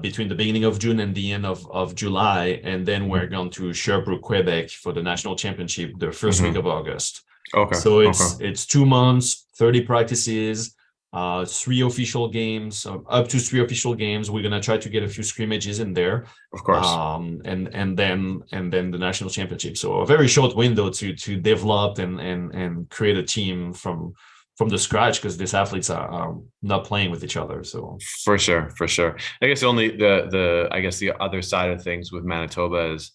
between the beginning of June and the end of July. And then we're Hmm. going to Sherbrooke, Quebec for the national championship the first week of Hmm. August. Okay. So Okay. it's 2 months, 30 practices, three official games, up to three official games. We're gonna try to get a few scrimmages in there, Of course. and then the national championship. So a very short window to develop and create a team from the scratch, because these athletes are not playing with each other. So For sure, for sure. I guess only the I guess the other side of things with Manitoba is,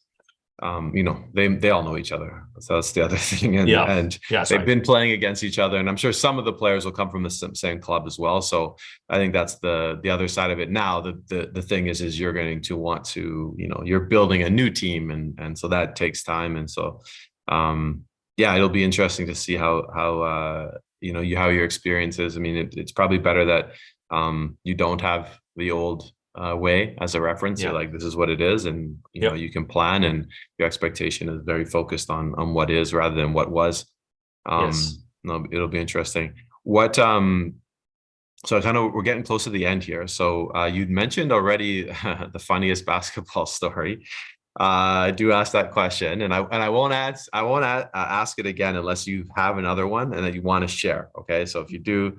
they all know each other. So that's the other thing, and yeah, and yeah, they've sorry. been playing against each other, and I'm sure some of the players will come from the same club as well. So I think that's the other side of it. Now the thing is you're going to want to, you're building a new team, and so that takes time, and so yeah, it'll be interesting to see how your experience is. I mean, it's probably better that you don't have the old way as a reference. You're Yeah, like, this is what it is, and yep, you can plan, and your expectation is very focused on what is rather than what was. yes. No, it'll be interesting. What So kind of we're getting close to the end here. So you'd mentioned already the funniest basketball story. I do ask that question, and I won't ask it again unless you have another one and that you want to share. Okay, so if you do,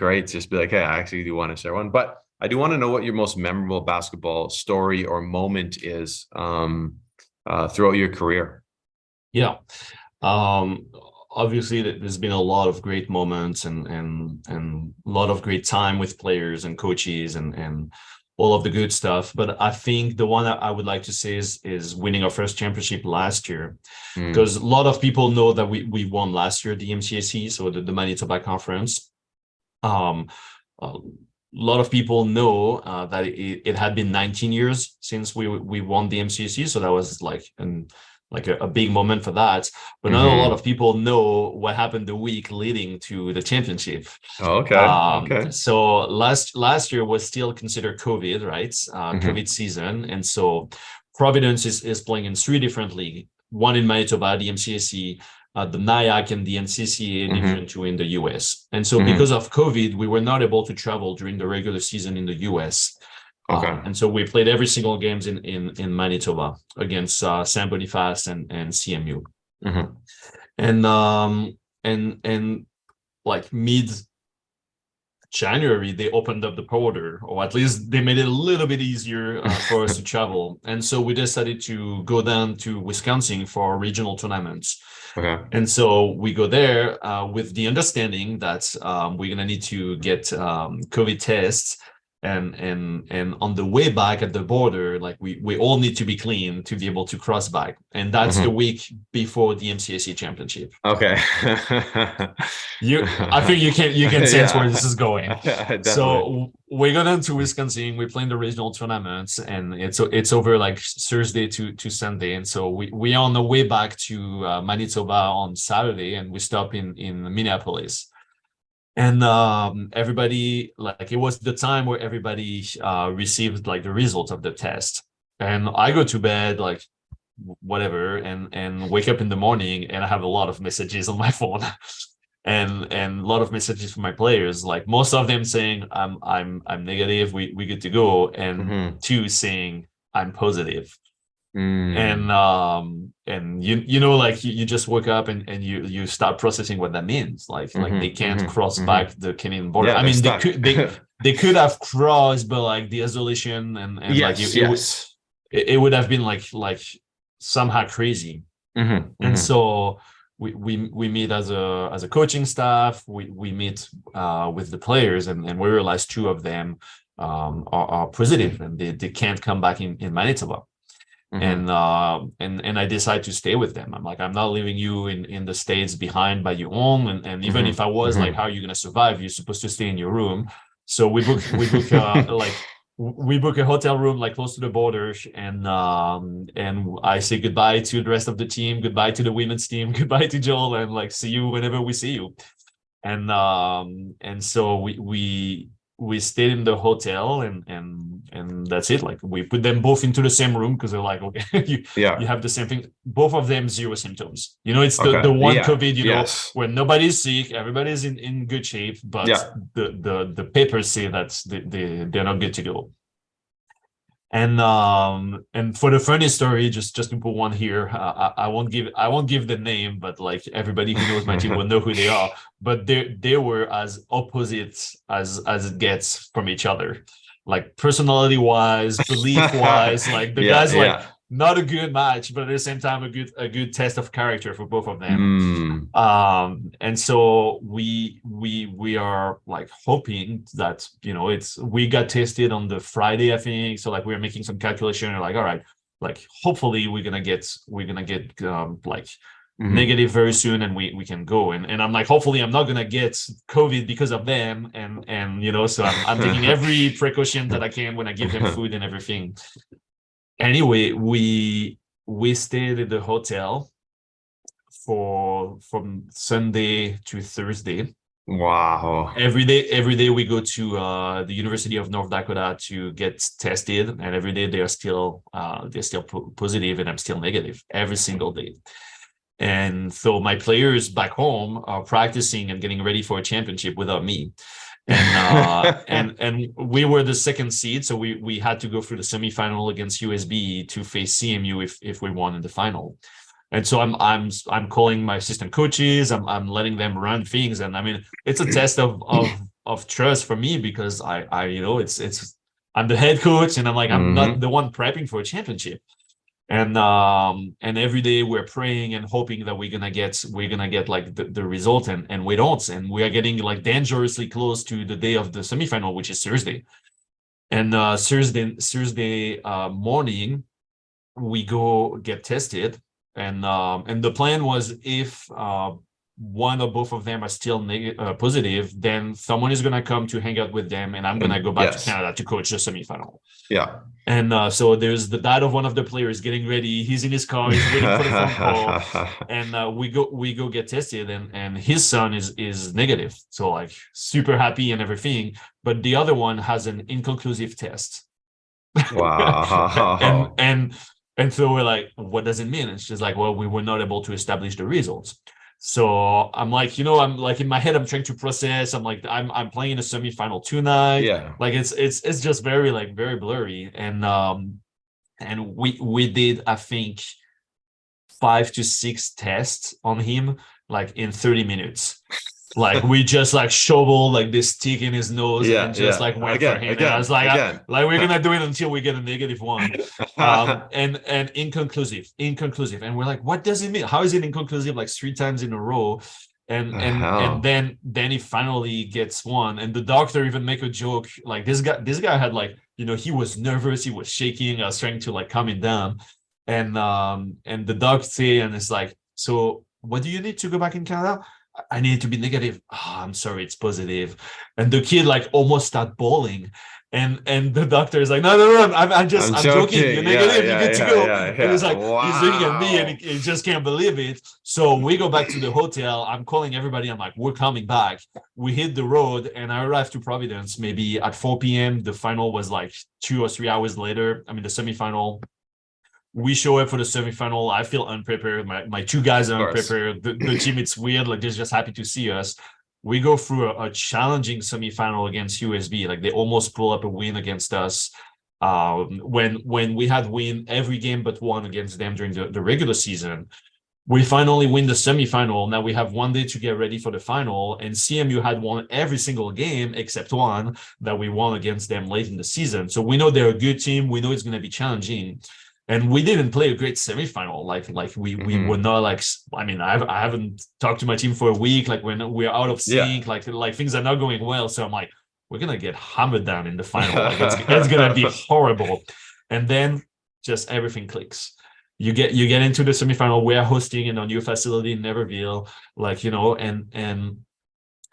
great. Just be like, hey, I actually do want to share one. But I do want to know what your most memorable basketball story or moment is throughout your career. Yeah. Um, Obviously, there's been a lot of great moments and a lot of great time with players and coaches and all of the good stuff. But I think the one that I would like to say is winning our first championship last year, Mm, because a lot of people know that we won last year the MCAC, so the Manitoba Conference. Um, a lot of people know that it had been 19 years since we won the MCAC, so that was like an a big moment for that. But not a lot of people know what happened the week leading to the championship. Okay. So last year was still considered COVID, right? COVID season, and so Providence is playing in 3 different leagues. One in Manitoba, the MCAC, the NIAC, and the NCCA Division 2 in the US. And so because of COVID, we were not able to travel during the regular season in the US. And so we played every single games in Manitoba against San Boniface and CMU. And like mid January, they opened up the border, or at least they made it a little bit easier for us to travel. And so we decided to go down to Wisconsin for regional tournaments. And so we go there with the understanding that we're gonna need to get COVID tests. And on the way back at the border, like we all need to be clean to be able to cross back. And that's the week before the MCAC championship. Okay. I think you can sense where this is going. So we go down to Wisconsin, we play in the regional tournaments, and it's over like Thursday to Sunday. And so we are on the way back to Manitoba on Saturday, and we stop in Minneapolis. And everybody, like, it was the time where everybody received like the results of the test. And I go to bed like whatever, and wake up in the morning, and I have a lot of messages on my phone, and a lot of messages from my players. Like most of them saying I'm negative, we good to go, and 2 saying I'm positive. And you know, like you just wake up and you start processing what that means. Like they can't cross back the Canadian border. I mean, they could have crossed, but like the isolation and it would have been like somehow crazy. And so we meet as a coaching staff. We meet with the players, and we realize 2 of them are positive, and they can't come back in Manitoba. And I decide to stay with them. I'm like, I'm not leaving you in the States behind by your own. And even if I was, like, how are you going to survive? You're supposed to stay in your room. So we book a hotel room like close to the border, and I say goodbye to the rest of the team, goodbye to the women's team, goodbye to Joel, and like see you whenever we see you. And so we stayed in the hotel, and that's it. Like we put them both into the same room because they're like, okay, you have the same thing. Both of them 0 symptoms. You know, it's the one COVID, you know, where nobody's sick, everybody's in good shape, but the papers say that they're not good to go. And for the funny story, just to put one here, I won't give the name, but like everybody who knows my team will know who they are. But they were as opposite as it gets from each other, like personality wise, belief wise. Like the guys like not a good match, but at the same time a good test of character for both of them. And so we are like hoping that, you know, we got tested on the Friday, I think. So like we were making some calculation, and like, all right, like hopefully we're gonna get negative very soon, and we can go. And I'm like, hopefully I'm not gonna get COVID because of them, and you know, so I'm taking every precaution that I can when I give them food and everything. Anyway, we stayed at the hotel from Sunday to Thursday. Wow. Every day we go to the University of North Dakota to get tested, and every day they're still positive, and I'm still negative every single day. And so my players back home are practicing and getting ready for a championship without me. And we were the 2nd seed, so we had to go through the semifinal against USB to face CMU if we won in the final. And so I'm calling my assistant coaches, I'm letting them run things, and I mean it's a test of trust for me, because I you know, it's I'm the head coach, and I'm like, I'm not the one prepping for a championship. And every day we're praying and hoping that we're gonna get like the result, and we don't, and we are getting like dangerously close to the day of the semifinal, which is Thursday. And Thursday morning we go get tested, and the plan was, if one or both of them are still positive, then someone is going to come to hang out with them, and I'm going to go back to Canada to coach the semifinal. Yeah. And so there's the dad of one of the players getting ready. He's in his car. He's waiting for the phone call, and we go get tested, and his son is negative. So like super happy and everything, but the other one has an inconclusive test. Wow. And so we're like, what does it mean? And she's like, well, we were not able to establish the results. So I'm like, I'm like in my head, I'm trying to process. I'm like, I'm playing a semifinal tonight. Yeah. Like it's just very blurry. And we did, I think, 5 to 6 tests on him, like in 30 minutes. Like we just like shoveled like this stick in his nose and just like went for him. And I was like, we're gonna do it until we get a negative one. And inconclusive. And we're like, what does it mean? How is it inconclusive like 3 times in a row? And then he finally gets one. And the doctor even make a joke. Like this guy had like, he was nervous, he was shaking. I was trying to like calm him down. And the doctor say, and it's like, so what do you need to go back in Canada? I need it to be negative. Oh, I'm sorry, it's positive. And the kid like almost start bawling. And the doctor is like, no, I'm joking. You're negative. You're good to go. And he's like, he's looking at me and he just can't believe it. So we go back to the hotel. I'm calling everybody. I'm like, we're coming back. We hit the road and I arrived to Providence maybe at 4 p.m. The final was like 2 or 3 hours later. I mean, the semifinal. We show up for the semifinal. I feel unprepared. My 2 guys are unprepared. The team, it's weird. Like they're just happy to see us. We go through a challenging semifinal against USB. Like they almost pull up a win against us. When we had win every game but one against them during the regular season, we finally win the semifinal. Now we have 1 day to get ready for the final, and CMU had won every single game except one that we won against them late in the season. So we know they're a good team. We know it's going to be challenging. And we didn't play a great semifinal. Like we were not like, I mean, I haven't talked to my team for a week. Like when we're out of sync, like things are not going well. So I'm like, we're going to get hammered down in the final. Like it's going to be horrible. And then just everything clicks. You get into the semifinal. We're hosting in a new facility in Neverville, and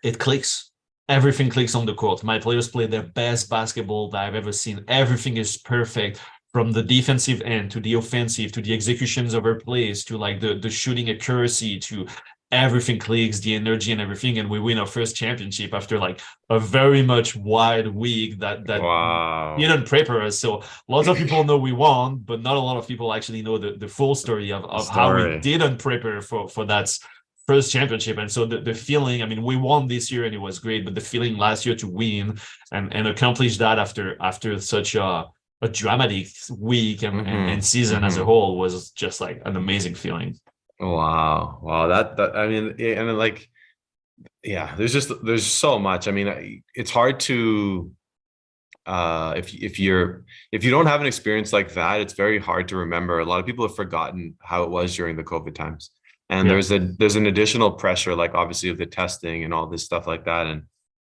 it clicks. Everything clicks on the court. My players play their best basketball that I've ever seen. Everything is perfect. From the defensive end to the offensive, to the executions of our plays, to like the shooting accuracy, to everything clicks, the energy and everything. And we win our first championship after like a very much wide week that didn't prepare us. So lots of people know we won, but not a lot of people actually know the full story of how we didn't prepare for that first championship. And so the feeling, I mean, we won this year and it was great, but the feeling last year to win and accomplish that after such a dramatic week and season as a whole was just like an amazing feeling. Wow. That I mean, and then like, yeah, there's so much. I mean, it's hard to if you don't have an experience like that, it's very hard to remember. A lot of people have forgotten how it was during the COVID times, and there's an additional pressure, like obviously of the testing and all this stuff like that,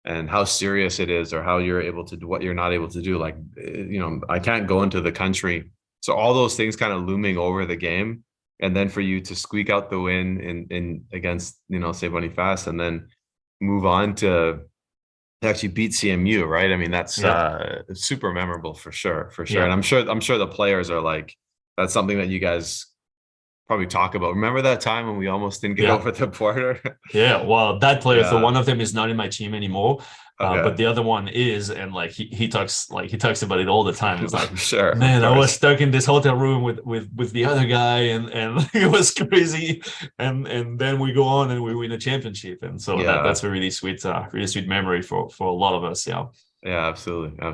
and how serious it is, or how you're able to do what you're not able to do. Like, I can't go into the country. So all those things kind of looming over the game. And then for you to squeak out the win in against, say Boniface, and then move on to actually beat CMU, right? I mean, that's super memorable for sure. Yeah. And I'm sure the players are like, that's something that you guys probably talk about. Remember that time when we almost didn't get over the border? Yeah, well, that player, so one of them is not in my team anymore, but the other one is, and like he talks about it all the time. It's like, sure, man, I was stuck in this hotel room with the other guy, and it was crazy. And then we go on and we win a championship, and so that's a really sweet memory for a lot of us. Yeah, absolutely. Oh,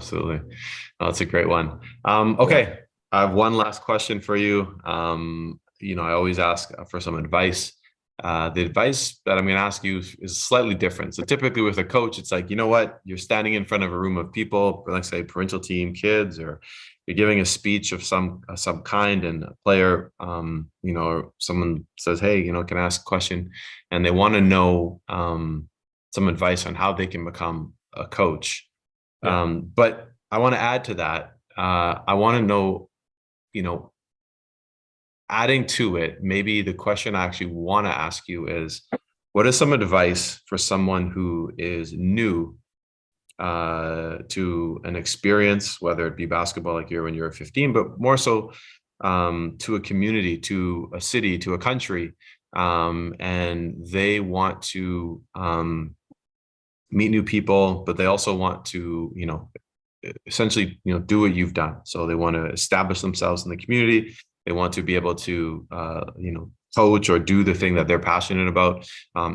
that's a great one. Okay, I have one last question for you. I always ask for some advice. The advice that I'm going to ask you is slightly different. So typically with a coach, it's like, you're standing in front of a room of people, let's say provincial team kids, or you're giving a speech of some kind, and a player, or someone says, hey, can I ask a question? And they want to know some advice on how they can become a coach. But I want to add to that. I want to know, adding to it, maybe the question I actually want to ask you is, What is some advice for someone who is new to an experience, whether it be basketball like you were when you were 15, but more so to a community, to a city, to a country, and they want to meet new people, but they also want to, essentially, do what you've done. So they want to establish themselves in the community. They want to be able to, coach or do the thing that they're passionate about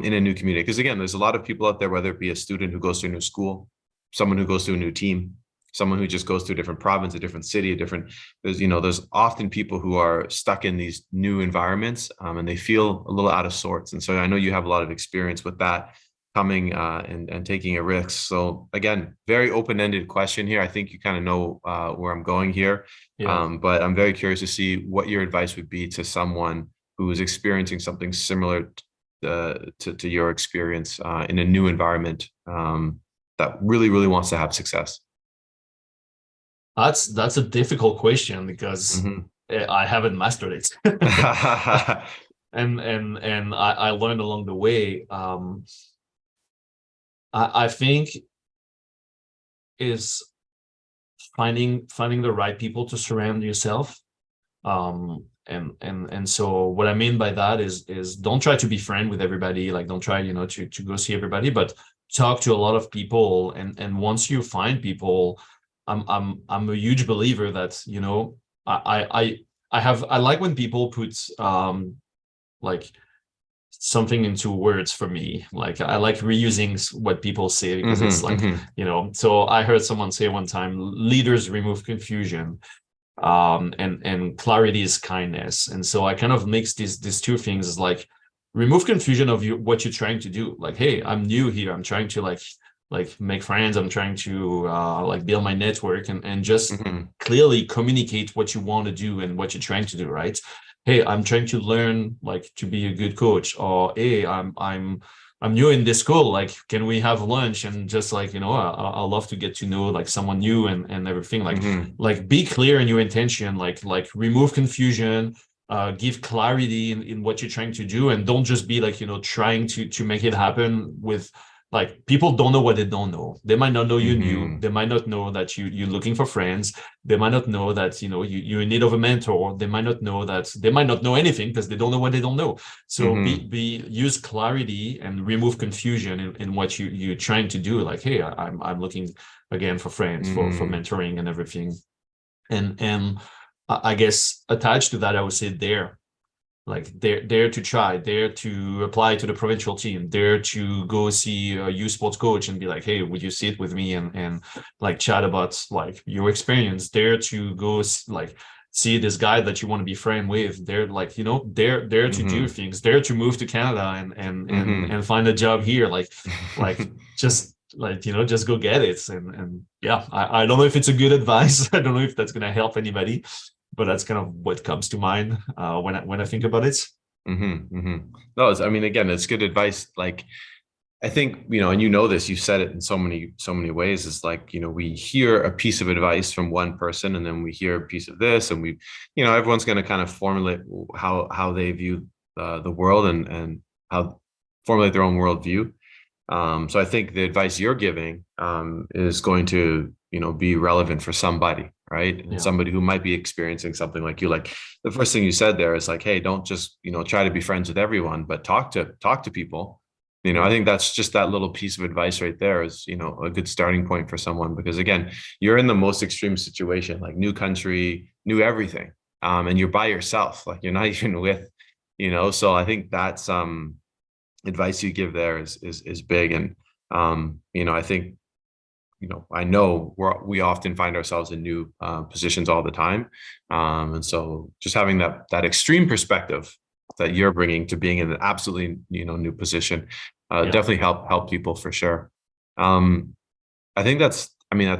in a new community. Because again, there's a lot of people out there, whether it be a student who goes to a new school, someone who goes to a new team, someone who just goes to a different province, a different city, there's often people who are stuck in these new environments and they feel a little out of sorts. And so I know you have a lot of experience with that, coming and taking a risk. So again, very open-ended question here. I think you kind of know where I'm going here, but I'm very curious to see what your advice would be to someone who is experiencing something similar to your experience in a new environment that really, really wants to have success. That's a difficult question because I haven't mastered it. and I learned along the way. I think is finding the right people to surround yourself. And so what I mean by that is don't try to be friend with everybody. Like don't try, to go see everybody, but talk to a lot of people. And once you find people, I'm a huge believer that, I like when people put like something into words for me. Like I like reusing what people say because it's like, so I heard someone say one time, leaders remove confusion, and clarity is kindness. And so I kind of mix these two things, like remove confusion of what you're trying to do. Like, hey, I'm new here. I'm trying to like make friends. I'm trying to like build my network and just clearly communicate what you want to do and what you're trying to do, right? Hey, I'm trying to learn like to be a good coach, or hey, I'm new in this school. Like, can we have lunch? And just like, I love to get to know like someone new and everything. Like, like be clear in your intention, like remove confusion, give clarity in what you're trying to do, and don't just be like, trying to make it happen with like people don't know what they don't know. They might not know you new. They might not know that you're looking for friends. They might not know that, you're in need of a mentor. They might not know anything because they don't know what they don't know. So use clarity and remove confusion in what you're trying to do. Like, hey, I'm looking again for friends, for mentoring and everything. And I guess attached to that, I would say dare to try, dare to apply to the provincial team, dare to go see a youth sports coach and be like, hey, would you sit with me and like chat about like your experience, dare to go like see this guy that you want to be friend with, dare like, dare to do things, dare to move to Canada and find a job here, like just like, just go get it. And yeah, I don't know if it's a good advice. I don't know if that's going to help anybody, but that's kind of what comes to mind when I think about it. No, again, it's good advice. Like, I think, and this, you said it in so many ways. It's like, we hear a piece of advice from one person, and then we hear a piece of this, and we, everyone's going to kind of formulate how they view the world and how formulate their own worldview. So I think the advice you're giving is going to, be relevant for somebody, right? And somebody who might be experiencing something like you. Like the first thing you said there is like, hey, don't just, try to be friends with everyone, but talk to people. I think that's just that little piece of advice right there is, a good starting point for someone, because again, you're in the most extreme situation, like new country, new everything. And you're by yourself, like you're not even with, so I think that's advice you give there is big. And I think I know we often find ourselves in new positions all the time, and so just having that extreme perspective that you're bringing to being in an absolutely new position definitely help people for sure. I think that's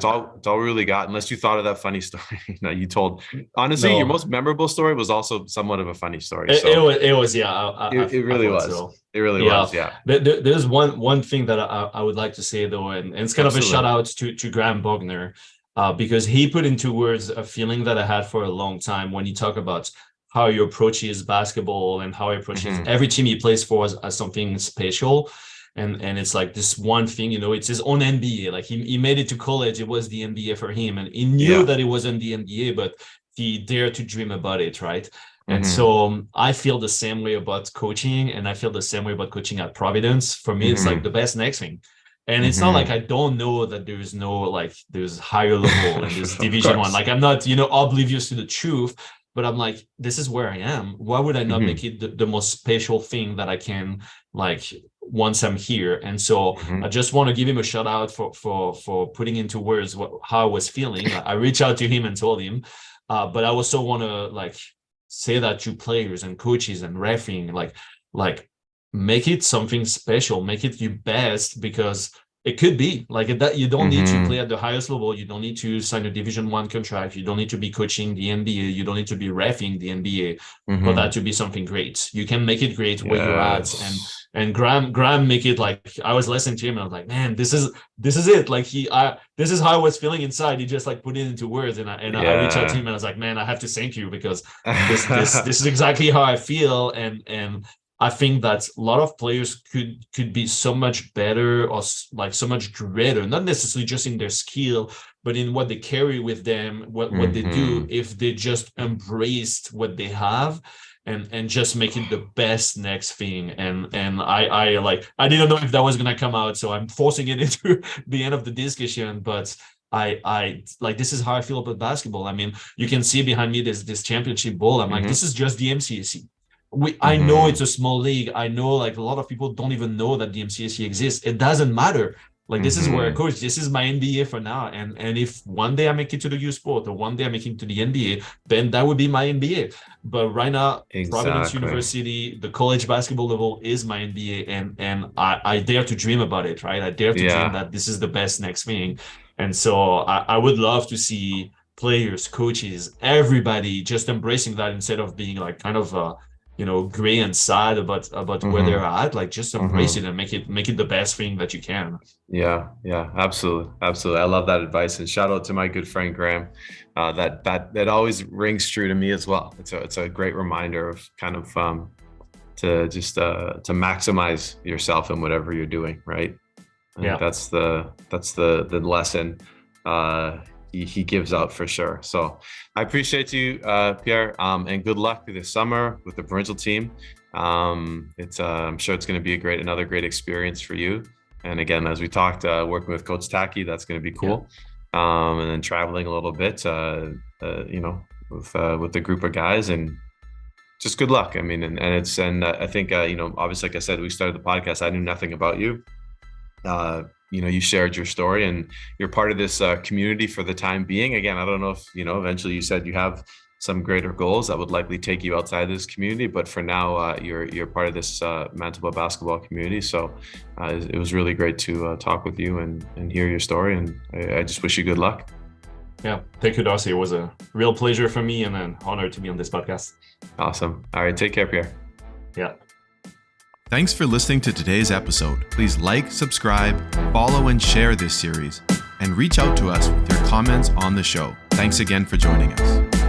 all we really got, unless you thought of that funny story that you told. Honestly, your most memorable story was also somewhat of a funny story. It was it really was. So. It really was. Yeah. There's one thing that I would like to say though, and it's kind of a shout out to Graham Bogner, because he put into words a feeling that I had for a long time when he talked about how he approaches basketball and how he approaches Mhm. every team he plays for as something special. And it's like this one thing, it's his own NBA. Like he made it to college, it was the NBA for him, and he knew that it wasn't the NBA, but he dared to dream about it, right? And Mhm. so I feel the same way about coaching, and I feel the same way about coaching at Providence. For me, it's like Mhm. the best next thing. And it's not like Mhm. I don't know that there's higher level and there's Of division one. course. Like I'm not, oblivious to the truth, but I'm like, this is where I am. Why would I not make Mhm. it the most special thing that I can, like, once I'm here? And so I Mhm. just want to give him a shout out for putting into words how I was feeling. I reached out to him and told him, but I also want to like say that to players and coaches and refereeing, like make it something special, make it your best, because it could be like that. You don't need to play Mhm. at the highest level. You don't need to sign a Division 1 contract. You don't need to be coaching the NBA. You don't need to be reffing the NBA for that Mhm. to be something great. You can make it great where you're at. And Yes. and Graham make it like, I was listening to him and I was like, man, this is it. Like this is how I was feeling inside. He just like put it into words, and I reached out to him Yeah. and I was like, man, I have to thank you, because this is exactly how I feel. And I think that a lot of players could be so much better, or like so much greater, not necessarily just in their skill, but in what they carry with them, what they do, Mhm. if they just embraced what they have and just make it the best next thing. And I didn't know if that was gonna come out, so I'm forcing it into the end of the discussion. But I like, this is how I feel about basketball. I mean, you can see behind me this championship ball. I'm like, this Mhm. is just the MCAC. I know it's Mhm. a small league. I know like a lot of people don't even know that the MCAC exists. It doesn't matter. Like, this is where I Mhm. coach. This is my NBA for now. And if one day I make it to the U Sport, or one day I make it to the NBA, then that would be my NBA. But right now, Providence Exactly. University, the college basketball level is my NBA, and I dare to dream about it, right? I dare to dream Yeah. that this is the best next thing. And so I would love to see players, coaches, everybody just embracing that, instead of being like kind of gray and sad about where they're Mhm. at. Like, just embrace it Mhm. and make it the best thing that you can. Yeah, yeah, absolutely, absolutely. I love that advice, and shout out to my good friend Graham. That always rings true to me as well. It's a great reminder of kind of to just to maximize yourself in whatever you're doing, right? I think Yeah. that's the lesson he gives out for sure. So I appreciate you, Pierre, and good luck through this summer with the provincial team. It's I'm sure it's going to be another great experience for you. And again, as we talked, working with Coach Taki, that's going to be Yeah. cool. And then traveling a little bit, with the group of guys, and just good luck. I mean, and I think obviously, like I said, we started the podcast. I knew nothing about you. You shared your story, and you're part of this community for the time being. Again, I don't know if eventually, you said you have some greater goals that would likely take you outside this community, but for now, you're part of this Manitoba basketball community. So it was really great to talk with you and hear your story, and I just wish you good luck. Yeah. Thank you, Darcy. It was a real pleasure for me and an honor to be on this podcast. Awesome. All right, take care, Pierre. Yeah. Thanks for listening to today's episode. Please like, subscribe, follow, and share this series, and reach out to us with your comments on the show. Thanks again for joining us.